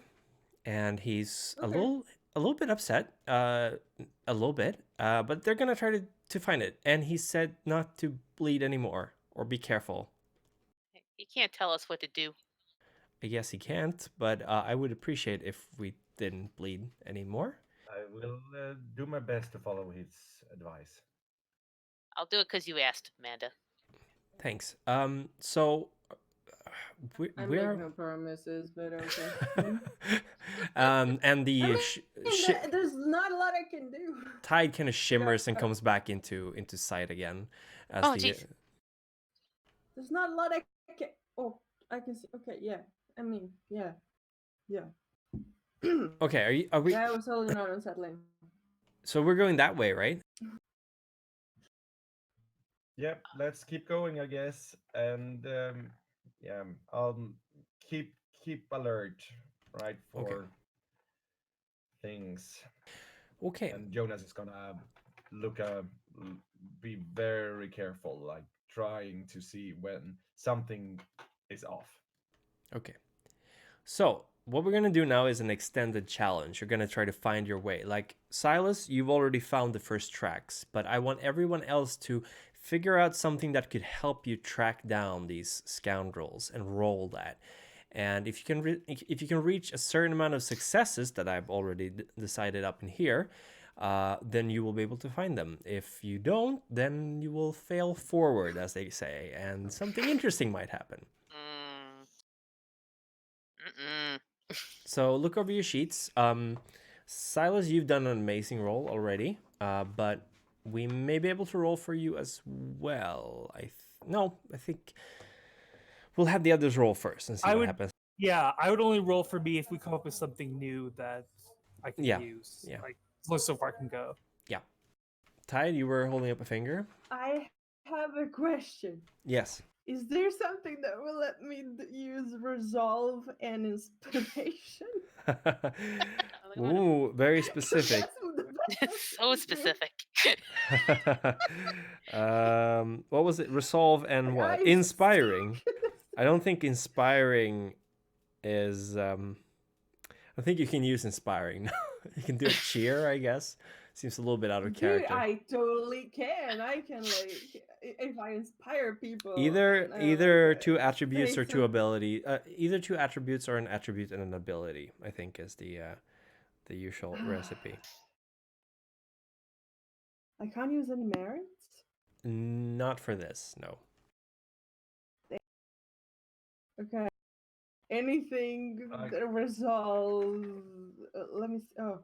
and he's a little bit upset. A little bit. But they're gonna try to find it, and he said not to bleed anymore or be careful. He can't tell us what to do. I guess he can't, but I would appreciate if we didn't bleed anymore. I will do my best to follow his advice. I'll do it because you asked, Amanda. Thanks. So I make no promises, but okay. And the there's not a lot I can do. Tide kind of shimmers and comes back into sight again. Jeez. There's not a lot I can. Oh, I can see. Okay, yeah. I mean, yeah. Okay, are we? That was totally not unsettling. So we're going that way, right? Yep, let's keep going, I guess. And yeah, keep alert, right, for things. Okay. And Jonas is gonna look be very careful, like trying to see when something is off. Okay. So what we're gonna do now is an extended challenge. You're gonna try to find your way. Like Silas, you've already found the first tracks, but I want everyone else to figure out something that could help you track down these scoundrels and roll that. And if you can reach a certain amount of successes that I've already decided up in here, then you will be able to find them. If you don't, then you will fail forward, as they say, and something interesting might happen. So look over your sheets. Silas, you've done an amazing roll already, but we may be able to roll for you as well. I think we'll have the others roll first and see what happens. Yeah, I would only roll for me if we come up with something new that I can use. Yeah. Like, so far I can go. Yeah. Tide, you were holding up a finger. I have a question. Yes. Is there something that will let me use resolve and inspiration? Ooh, very specific. So specific. What was it? Resolve and what? Inspiring. I don't think inspiring is. I think you can use inspiring. You can do a cheer, I guess. Seems a little bit out of character. Dude, I totally can. I can, like, if I inspire people. Either two attributes or two ability. Either two attributes or an attribute and an ability, I think, is the usual recipe. I can't use any merits? Not for this, no. Okay. Anything that resolves. Let me see. Oh.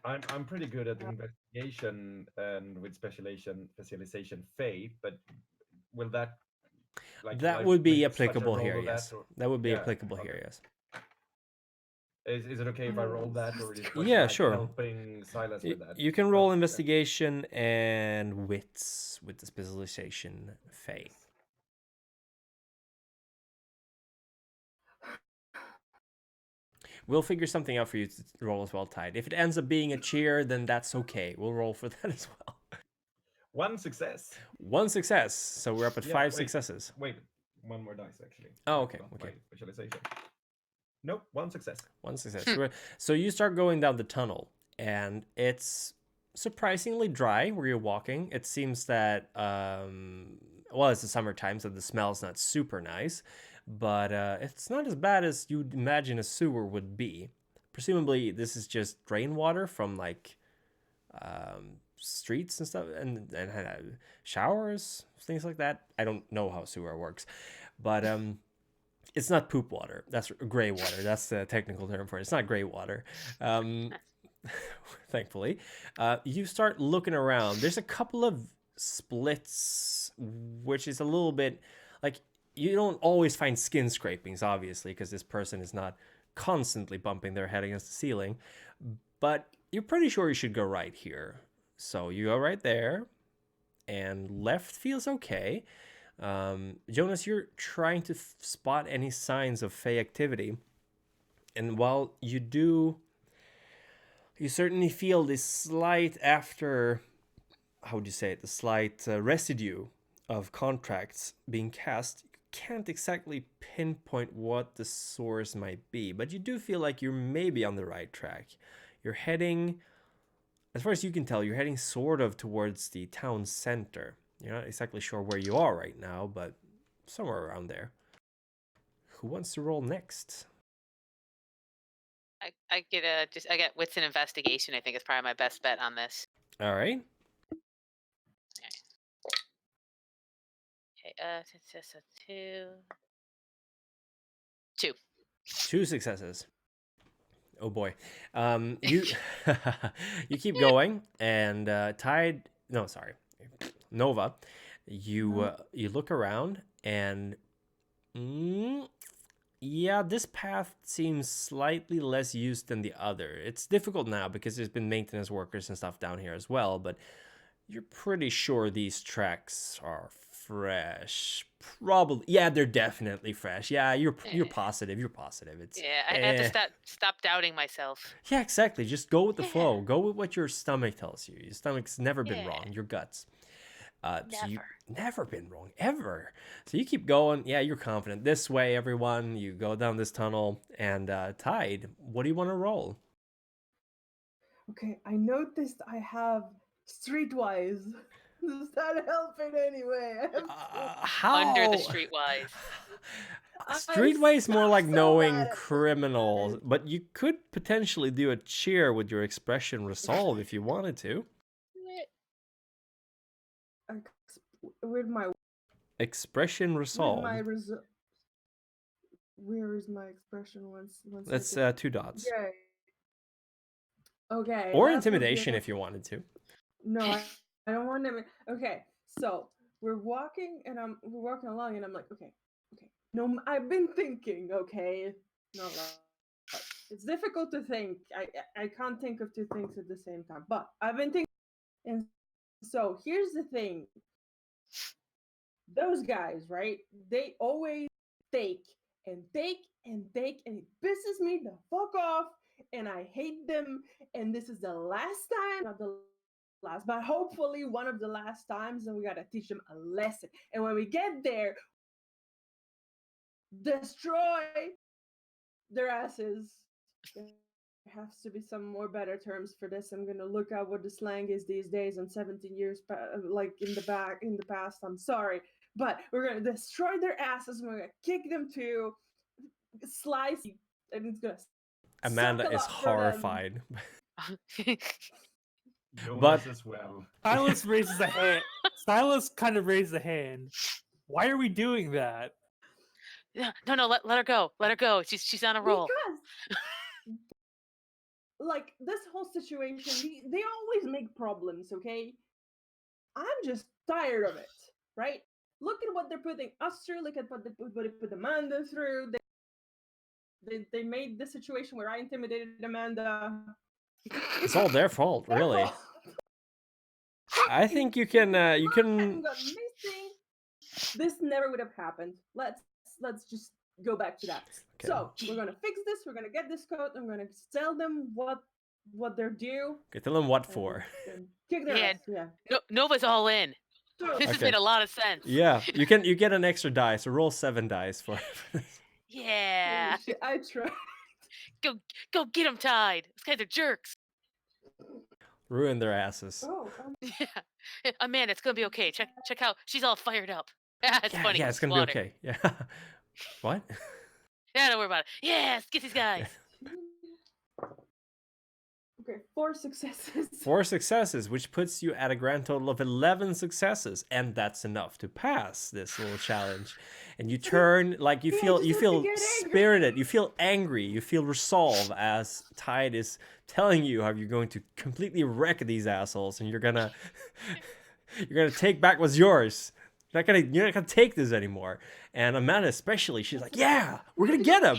I'm pretty good at investigation and with specialization fate, but will that that would be applicable here? Yes, that would be applicable here. Yes. Is it okay if I roll that, or is it sure. Helping Silas with that? You can roll investigation and wits with the specialization fate. We'll figure something out for you to roll as well, Tide. If it ends up being a cheer, then that's okay. We'll roll for that as well. One success. One success. So we're up at 5 successes. Wait, one more dice actually. Oh, okay. Okay. Visualization. Nope, one success. One success. So you start going down the tunnel, and it's surprisingly dry where you're walking. It seems that, it's the summertime, so the smell's not super nice. But it's not as bad as you'd imagine a sewer would be. Presumably, this is just rainwater from like streets and stuff, and showers, things like that. I don't know how sewer works, but it's not poop water. That's gray water. That's the technical term for it. It's not gray water. Thankfully, you start looking around. There's a couple of splits, which is a little bit like. You don't always find skin scrapings, obviously, because this person is not constantly bumping their head against the ceiling. But you're pretty sure you should go right here. So you go right there, and left feels okay. Jonas, you're trying to spot any signs of Fey activity. And while you do, you certainly feel this slight the slight residue of contracts being cast. Can't exactly pinpoint what the source might be, but you do feel like you're maybe on the right track. You're heading, as far as you can tell, you're heading sort of towards the town center. You're not exactly sure where you are right now, but somewhere around there. Who wants to roll next? I get wits and investigation. I think is probably my best bet on this. All right. Okay, 2 successes. Oh boy. You you keep going, and Nova, you look around, and Yeah, this path seems slightly less used than the other. It's difficult now because there's been maintenance workers and stuff down here as well, but you're pretty sure these tracks are fresh. Probably. Yeah, they're definitely fresh. Yeah, you're positive. You're positive. It's I have to stop doubting myself. Yeah, exactly. Just go with the flow. Go with what your stomach tells you. Your stomach's never been wrong. Your guts. So you never been wrong ever. So you keep going. Yeah, you're confident. This way, everyone. You go down this tunnel and Tide. What do you want to roll? Okay, I noticed I have streetwise. Does that help in any way? How under the streetwise? Streetwise is more like so knowing criminals, but you could potentially do a cheer with your expression resolve if you wanted to. With my expression resolve. Where is my expression? One That's second. 2 dots. Yeah. Okay. Or intimidation if you wanted to. No, I don't want to. Okay, so we're walking along, and I'm like, okay. No, I've been thinking. Okay, not like it's difficult to think. I can't think of two things at the same time. But I've been thinking, and so here's the thing. Those guys, right? They always take and take and take, and it pisses me the fuck off, and I hate them. And this is the last time, not the last, but hopefully one of the last times, and we gotta teach them a lesson. And when we get there, destroy their asses. There has to be some more better terms for this. I'm gonna look at what the slang is these days. I'm 17 years like in the past. I'm sorry, but we're gonna destroy their asses. And we're gonna kick them to slice, and it's gonna. Amanda is horrified. Jonas as well. Silas raises a hand. Silas kind of raises a hand. Why are we doing that? No, let her go. Let her go. She's on a roll. Because, like, this whole situation, they always make problems, okay? I'm just tired of it, right? Look at what they're putting us through. Look at what they put Amanda through. They made the situation where I intimidated Amanda. It's all their fault, really. I think you can. This never would have happened. Let's just go back to that. Okay. So we're gonna fix this. We're gonna get this code. I'm gonna tell them what they're due. Okay, tell them what for. Kick their ass. Yeah. Nova's all in. This has made a lot of sense. Yeah, you get an extra die. So roll 7 dice for this. Yeah. I tried. Go get them, Tide. These guys are jerks. Ruin their asses. Oh, yeah. Amanda, it's gonna be okay. Check out. She's all fired up. It's funny. Yeah, it's gonna be okay. Yeah. What? Yeah, don't worry about it. Yeah, let's get these guys. Okay, 4 successes. 4 successes, which puts you at a grand total of 11 successes, and that's enough to pass this little challenge. And you turn like you feel spirited, you feel angry, you feel resolve as Tide is telling you how you're going to completely wreck these assholes, and you're gonna take back what's yours. You're not gonna take this anymore. And Amanda especially, she's like, yeah, we're gonna get him.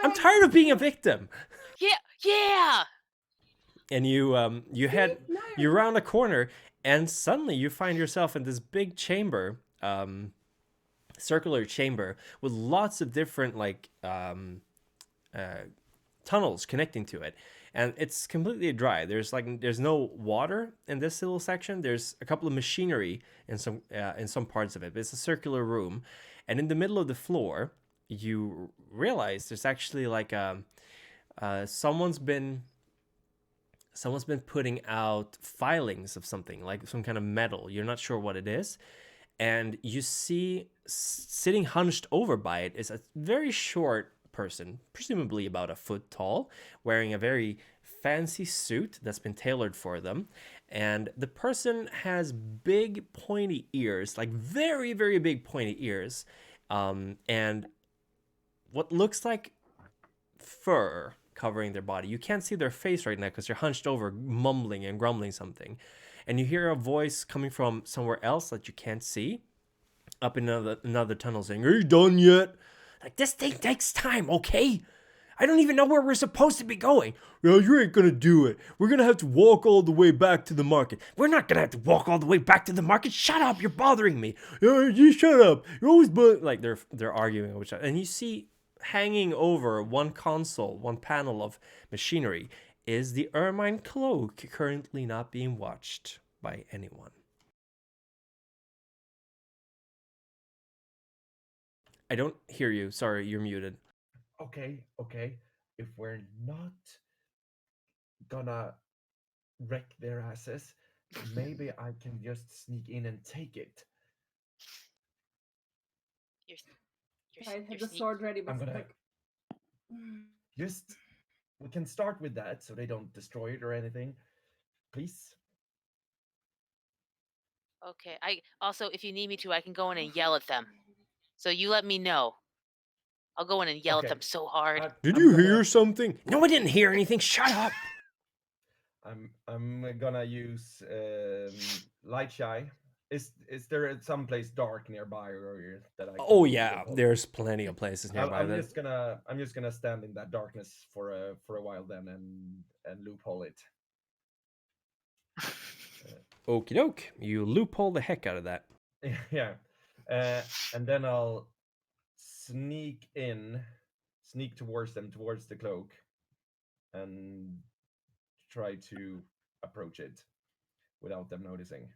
I'm tired of being a victim. Yeah. And you round a corner, and suddenly you find yourself in this big chamber, circular chamber with lots of different tunnels connecting to it, and it's completely dry. There's no water in this little section. There's a couple of machinery in some parts of it, but it's a circular room, and in the middle of the floor, you realize there's actually someone's been putting out filings of something, like some kind of metal. You're not sure what it is. And you see sitting hunched over by it is a very short person, presumably about a foot tall, wearing a very fancy suit that's been tailored for them. And the person has big pointy ears, like very, very big pointy ears. And what looks like fur covering their body. You can't see their face right now because you're hunched over, mumbling and grumbling something. And you hear a voice coming from somewhere else that you can't see. up in another tunnel saying, "Are you done yet?" Like, this thing takes time, okay? I don't even know where we're supposed to be going. Well, you ain't gonna do it. We're gonna have to walk all the way back to the market. We're not gonna have to walk all the way back to the market. Shut up, you're bothering me. You shut up. You're always like they're arguing with each other. And you see hanging over one console, one panel of machinery, is the ermine cloak currently not being watched by anyone. I don't hear you. Sorry, you're muted. Okay. If we're not gonna wreck their asses, maybe I can just sneak in and take it. I have the sword ready, but I'm gonna like, just we can start with that so they don't destroy it or anything. Please. Okay. I also, if you need me to, I can go in and yell at them. So you let me know. I'll go in and yell at them so hard. Did you hear something? No, I didn't hear anything. Shut up. I'm gonna use light shy. Is there some place dark nearby or that I can Oh yeah, jump on? there's plenty of places nearby. I'm just gonna stand in that darkness for a while then and loophole it. Okie doke. You loophole the heck out of that. Yeah. And then I'll sneak towards them, towards the cloak, and try to approach it without them noticing.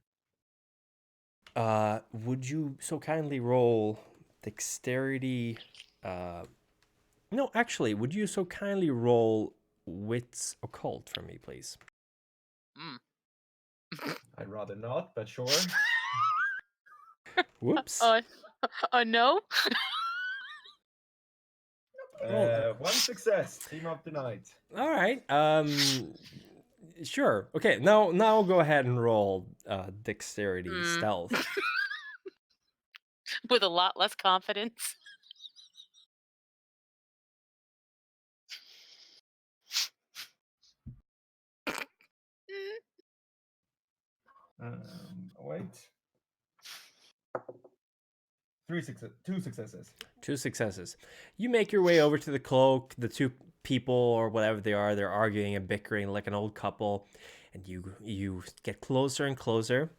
Would you so kindly roll dexterity? No, actually, would you so kindly roll wits occult for me, please? I'd rather not, but sure. Whoops. No. One success. Team up tonight. All right. Sure. Okay. Now go ahead and roll dexterity stealth. With a lot less confidence. Wait. Two successes. 2 successes. You make your way over to the cloak. The two people or whatever they are, they're arguing and bickering like an old couple, and you get closer and closer,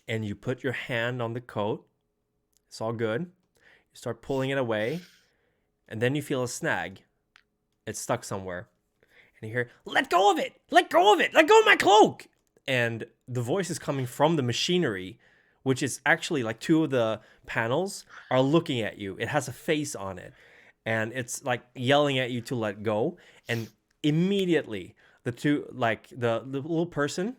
and you put your hand on the coat. It's all good. You start pulling it away, and then you feel a snag. It's stuck somewhere, and you hear, "Let go of it! Let go of it! Let go of my cloak!" And the voice is coming from the machinery, which is actually like 2 of the panels are looking at you. It has a face on it, and it's like yelling at you to let go. And immediately the little person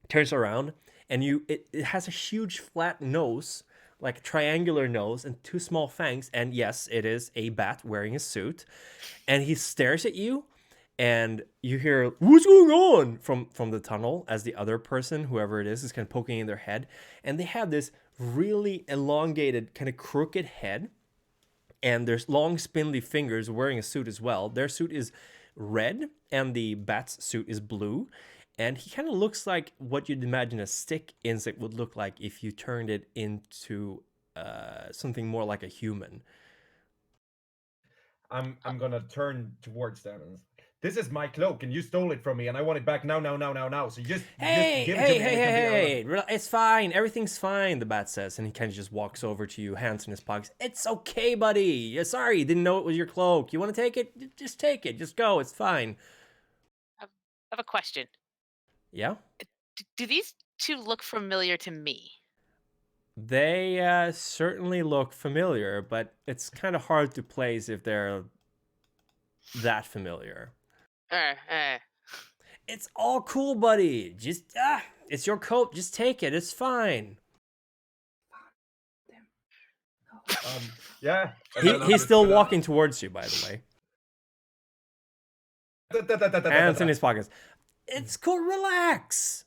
turns around, and it has a huge flat nose, like a triangular nose, and 2 small fangs. And yes, it is a bat wearing a suit, and he stares at you. And you hear, "What's going on?" from the tunnel, as the other person, whoever it is kind of poking in their head. And they have this really elongated, kind of crooked head. And there's long, spindly fingers, wearing a suit as well. Their suit is red, and the bat's suit is blue. And he kind of looks like what you'd imagine a stick insect would look like if you turned it into something more like a human. I'm gonna turn towards them. This is my cloak, and you stole it from me, and I want it back now. So just give it to me. Hey! It's fine. Everything's fine, the bat says, and he kind of just walks over to you, hands in his pockets. "It's okay, buddy. Sorry, didn't know it was your cloak. You want to take it? Just take it. Just go. It's fine." I have a question. Yeah? Do these 2 look familiar to me? They certainly look familiar, but it's kind of hard to place if they're that familiar. It's all cool, buddy. Just it's your coat. Just take it. It's fine. Yeah. He's still walking towards you, by the way. Hands in his pockets. It's cool. Relax,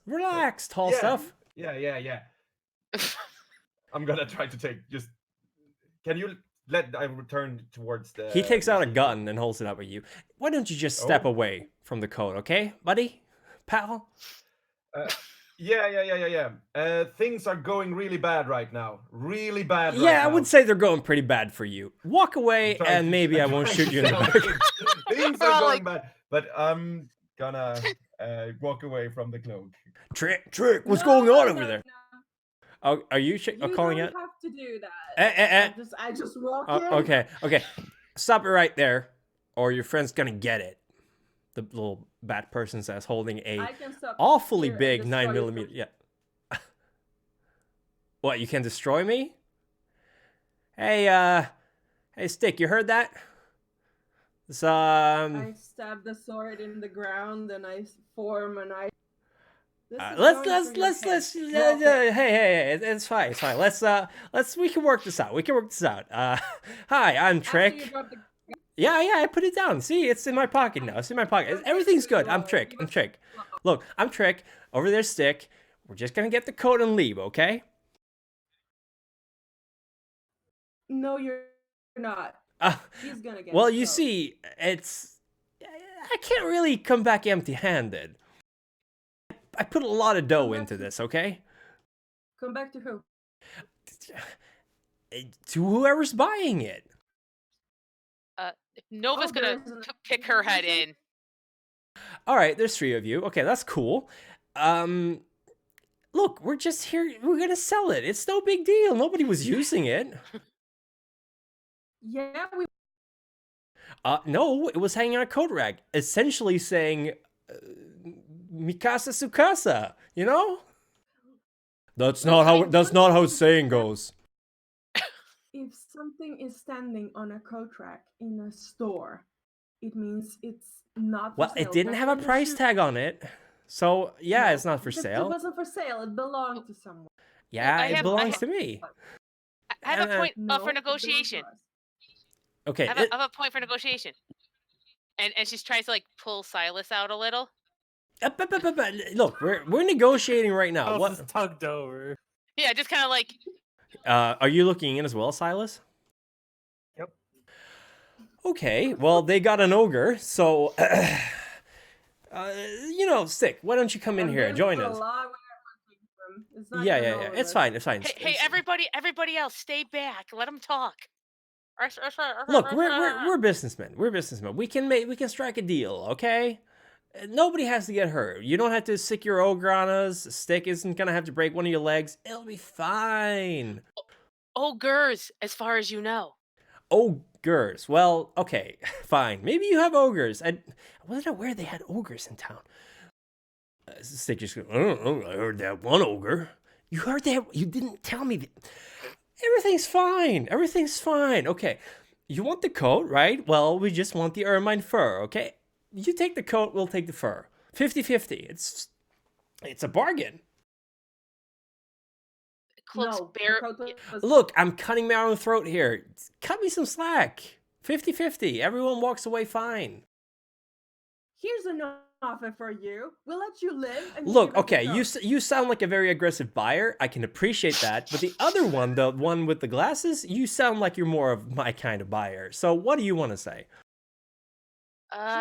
tall stuff. Yeah. I'm gonna try to take. Just can you I return towards the. He takes out a gun and holds it up at you. Why don't you just step away from the coat, okay, buddy, pal? Yeah. Things are going really bad right now. Really bad right Yeah, I now. would say they're going pretty bad for you. Walk away, I'm trying and to- maybe I I'm won't trying shoot to you in the sound back. good. Things We're are all going like- bad, but I'm gonna walk away from the cloak. Trick, what's No, going on no, over there? no. Oh, are you You calling don't it? have to do that. I just walk in. Okay. Stop it right there, or your friend's gonna get it. The little bat person says, holding a I can stop awfully here and big destroy 9mm. you. Yeah. What? You can destroy me? Hey, Stick. You heard that? This, I stab the sword in the ground and I form an eye. Hey, it's fine. We can work this out. Hi, I'm Trick. Yeah, I put it down. See, it's in my pocket now. It's in my pocket. Everything's good. I'm Trick. Look, I'm Trick. Over there's Stick. We're just gonna get the coat and leave, okay? No, you're not. He's gonna get Well, the you coat. see, I can't really come back empty-handed. I put a lot of dough into this, okay? Come back to who? To whoever's buying it. Nova's there gonna isn't a pick her head reason? in. All right, there's 3 of you. Okay, that's cool. Look, we're just here. We're gonna sell it. It's no big deal. Nobody was using it. Yeah, we. No, it was hanging on a coat rack, essentially saying, "Mikasa Sukasa." You know? That's not how saying goes. If something is standing on a coat rack in a store, it means it's not for Well, sale. it didn't That's have a why you price should- tag on it, so yeah, No, it's not for because sale. It wasn't for sale. It belonged to someone. Yeah, I it have- belongs I- to me. I have a point No, for it belonged to negotiation. us. Okay. I have a point for negotiation. And she tries to like pull Silas out a little. Look, we're negotiating right now. House is What? tugged over. Yeah, just kind of like Are you looking in as well, Silas? Yep. Okay. Well, they got an ogre, so Stick. Why don't you come in And here then and join there's a us? lot where I'm coming from. It's not Yeah. even all of It's us. fine. It's fine. hey, everybody else, stay back. Let them talk. Look, we're businessmen. We can strike a deal, okay? Nobody has to get hurt. You don't have to sick your ogre on us. Stick isn't gonna have to break one of your legs. It'll be fine. Ogres, as far as you know. Ogres. Well, okay, fine. Maybe you have ogres. I wasn't aware they had ogres in town. Stick just goes, oh, I heard that one ogre. You heard that? You didn't tell me that. Everything's fine. Okay. You want the coat, right? Well, we just want the ermine fur, okay? You take the coat, we'll take the fur. 50-50. It's a bargain. Cloak's No, bare. the coat was- Look, I'm cutting my own throat here. Cut me some slack. 50-50. Everyone walks away fine. Here's an offer for you. We'll let you live. And Look, give us the okay, coat. you sound like a very aggressive buyer. I can appreciate that. But the other one, the one with the glasses, you sound like you're more of my kind of buyer. So what do you want to say?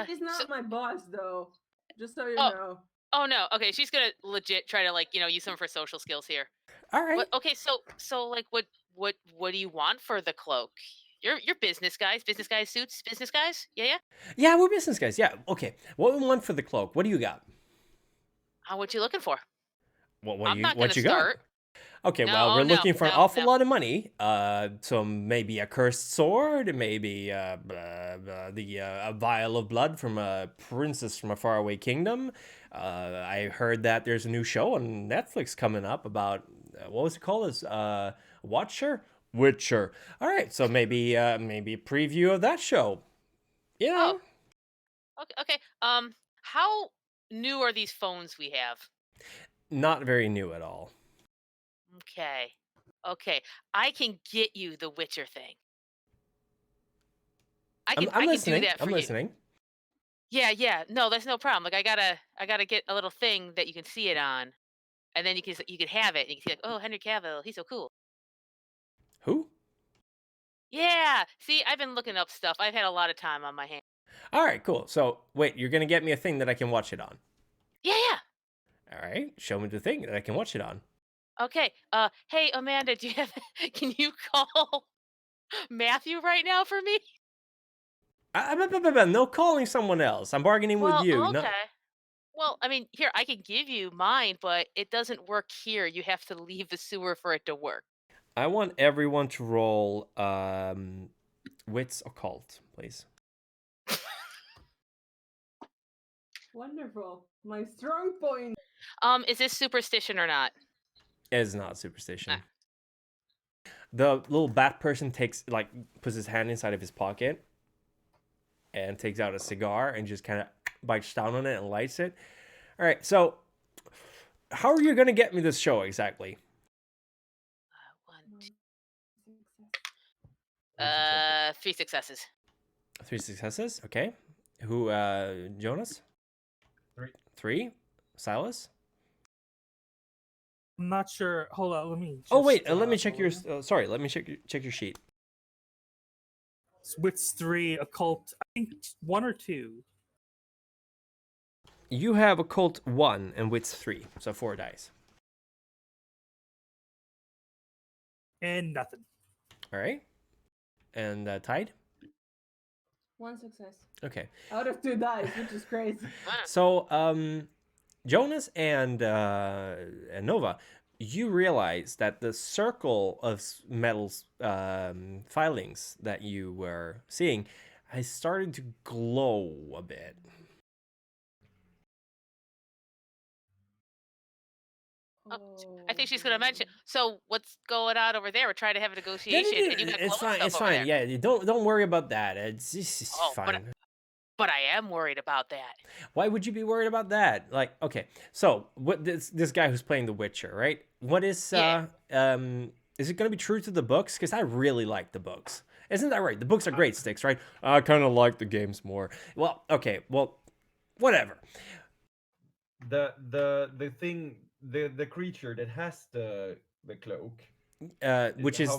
She's not my boss, though. Just so you Oh. know. Oh no. Okay, she's gonna legit try to use some of her social skills here. All right. Okay, so like what do you want for the cloak? You're business guys, suits, business guys. Yeah. Yeah, we're business guys. Yeah. Okay. What we want for the cloak? What do you got? What you looking for? What I'm you not what gonna you start. got? Okay, No, well, we're no, looking for an no, awful no. lot of money. So maybe a cursed sword, maybe a vial of blood from a princess from a faraway kingdom. I heard that there's a new show on Netflix coming up about what was it called? Witcher. All right, so maybe a preview of that show. You know, Okay. How new are these phones we have? not very new at all. Okay. I can get you the Witcher thing. I I'm can listening. do that for I'm you. listening. Yeah. No, that's no problem. Like I gotta get a little thing that you can see it on, and then you can have it. And you can see like, oh, Henry Cavill, he's so cool. Who? Yeah. See, I've been looking up stuff. I've had a lot of time on my hands. All right, cool. So wait, you're gonna get me a thing that I can watch it on. Yeah. All right, show me the thing that I can watch it on. Okay. Hey Amanda, do you have? Can you call Matthew right now for me? No calling someone else. I'm bargaining with Well, you. okay. No, Well, I mean, here I can give you mine, but it doesn't work here. You have to leave the sewer for it to work. I want everyone to roll wits occult, please. Wonderful. My strong point. Is this superstition or not? It's not superstition. Ah. The little bat person puts his hand inside of his pocket and takes out a cigar and just kind of bites down on it and lights it. All right, so how are you going to get me this show exactly? 3 successes. 3 successes, okay. Who, Jonas? 3. 3? Silas? I'm not sure. Hold on, let me. Oh wait, let me check your. Sorry, let me check your sheet. Wits 3, occult. I think 1 or 2. You have occult 1 and wits 3, so 4 dice. And nothing. All right. And Tide? 1 success. Okay. Out of 2 dice, which is crazy. So, Jonas and Nova, you realize that the circle of metal filings that you were seeing has started to glow a bit. I think she's going to mention. So what's going on over there? We're trying to have a negotiation, and you got It's glowing fine. stuff It's over fine. there. Yeah, don't worry about that. It's Oh, fine. But I am worried about that. Why would you be worried about that? Like, okay, so what this guy who's playing The Witcher, right? What is is it going to be true to the books? Because I really like the books. Isn't that right? The books are great, Sticks, right? I kind of like the games more. Well, okay, well, whatever. The thing, the creature that has the cloak, Which is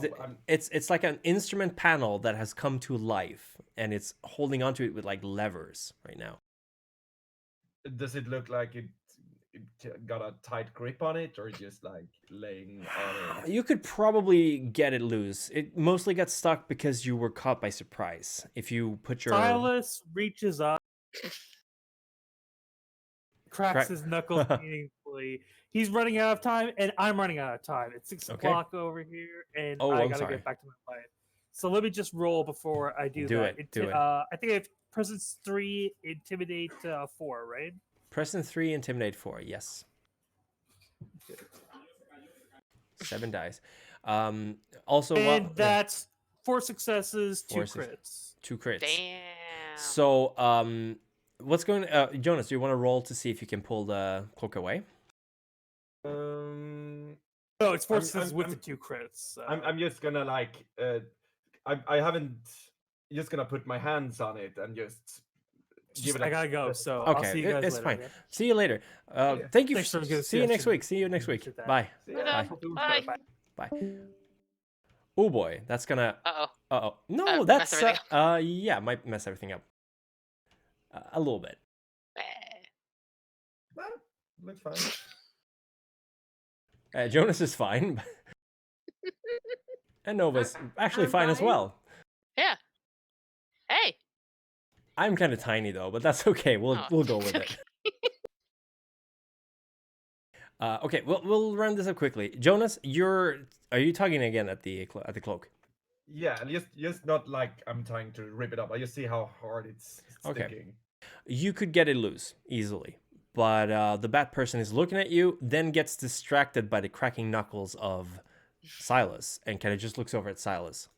it's like an instrument panel that has come to life, and it's holding onto it with like levers right now. Does it look like it got a tight grip on it, or just like laying on it? You could probably get it loose. It mostly got stuck because you were caught by surprise. If you put your Silas reaches up, cracks his knuckles meaningfully. He's running out of time, and I'm running out of time. It's 6 o'clock over here, and I gotta get back to my life. So let me just roll before I do that. Do it. I think I have presence 3, intimidate 4, right? Presence 3, intimidate 4. Yes. 7 dice. Also, and that's 4 successes, 2 crits. 2 crits. Damn. So, what's going? Jonas, do you want to roll to see if you can pull the cloak away? No, it's 4 successes with the 2 crits. So. I'm just gonna like I haven't. Just gonna put my hands on it and just give it. I gotta go. So okay, I'll see you guys it's later. fine. Okay? See you later. Thank you. See you next week. See you next week. Bye. Bye. Bye. Oh boy, that's gonna. Uh-oh. No, that's yeah, might mess everything up. A little bit. Well, looks fine. Jonas is fine. And Nova's actually fine as well. Yeah. Hey. I'm kind of tiny though, but that's okay. We'll go with it. Okay, we'll run this up quickly. Jonas, are you tugging again at the cloak? Yeah, just not like I'm trying to rip it up. I just see how hard it's sticking. Okay. You could get it loose easily, but the bat person is looking at you, then gets distracted by the cracking knuckles of Silas, and kind of just looks over at Silas.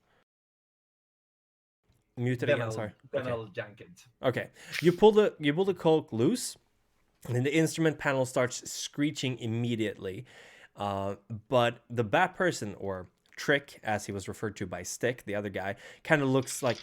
Muted again. Sorry. Then I'll jank it. Okay, you pull the cloak loose, and then the instrument panel starts screeching immediately. But the bat person, or Trick, as he was referred to by Stick, the other guy, kind of looks like,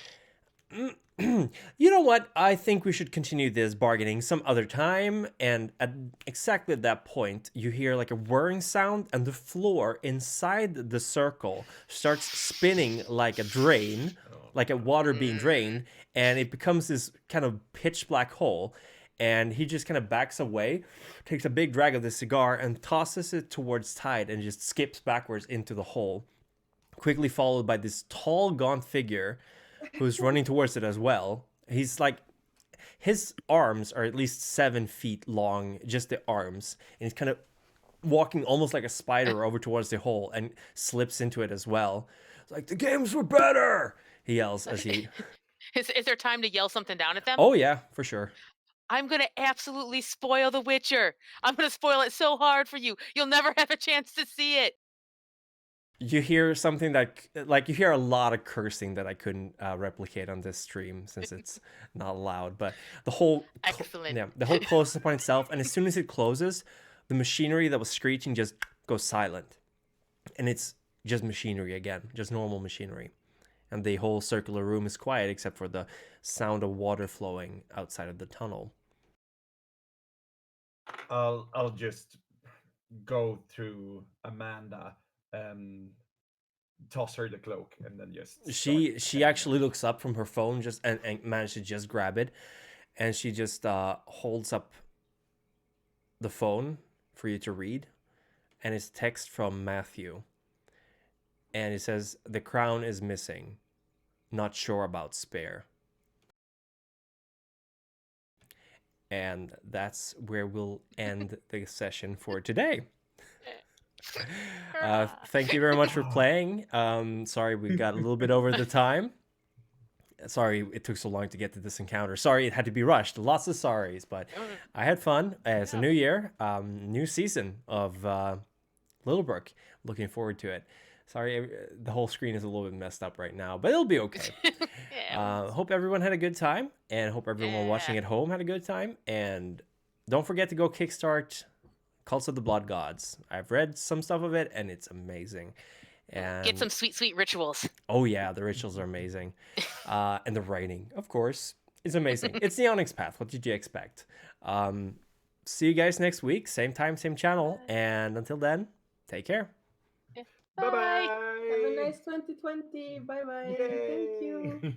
you know what? I think we should continue this bargaining some other time. And at exactly at that point, you hear like a whirring sound, and the floor inside the circle starts spinning like a drain, like a water being drained, and it becomes this kind of pitch black hole. And he just kind of backs away, takes a big drag of the cigar, and tosses it towards Tide and just skips backwards into the hole, quickly followed by this tall, gaunt figure who's running towards it as well. He's like, his arms are at least 7 feet long, just the arms, and he's kind of walking almost like a spider over towards the hole and slips into it as well. It's like, the games were better, he yells as he... Is there time to yell something down at them? Oh yeah, for sure. I'm going to absolutely spoil The Witcher. I'm going to spoil it so hard for you. You'll never have a chance to see it. You hear something that, like, you hear a lot of cursing that I couldn't replicate on this stream since it's not allowed. But the whole... Excellent. Yeah, the whole closes upon itself, and as soon as it closes, the machinery that was screeching just goes silent. And it's just machinery again, just normal machinery. And the whole circular room is quiet except for the sound of water flowing outside of the tunnel. I'll just go through Amanda, toss her the cloak, and then just she actually looks up from her phone just and manages to just grab it, and she just holds up the phone for you to read, and it's text from Matthew, and it says, "The crown is missing. Not sure about spare." And that's where we'll end the session for today. Thank you very much for playing. Sorry we got a little bit over the time. Sorry it took so long to get to this encounter. Sorry it had to be rushed. Lots of sorries, but I had fun. It's a new year, new season of Littlebrook. Looking forward to it. Sorry, the whole screen is a little bit messed up right now, but it'll be okay. Hope everyone had a good time, and hope everyone watching at home had a good time. And don't forget to go kickstart Cults of the Blood Gods. I've read some stuff of it, and it's amazing. And get some sweet, sweet rituals. Oh yeah, the rituals are amazing. And the writing, of course, is amazing. It's the Onyx Path. What did you expect? See you guys next week. Same time, same channel. And until then, take care. Bye. Bye-bye. Have a nice 2020. Bye bye. Thank you.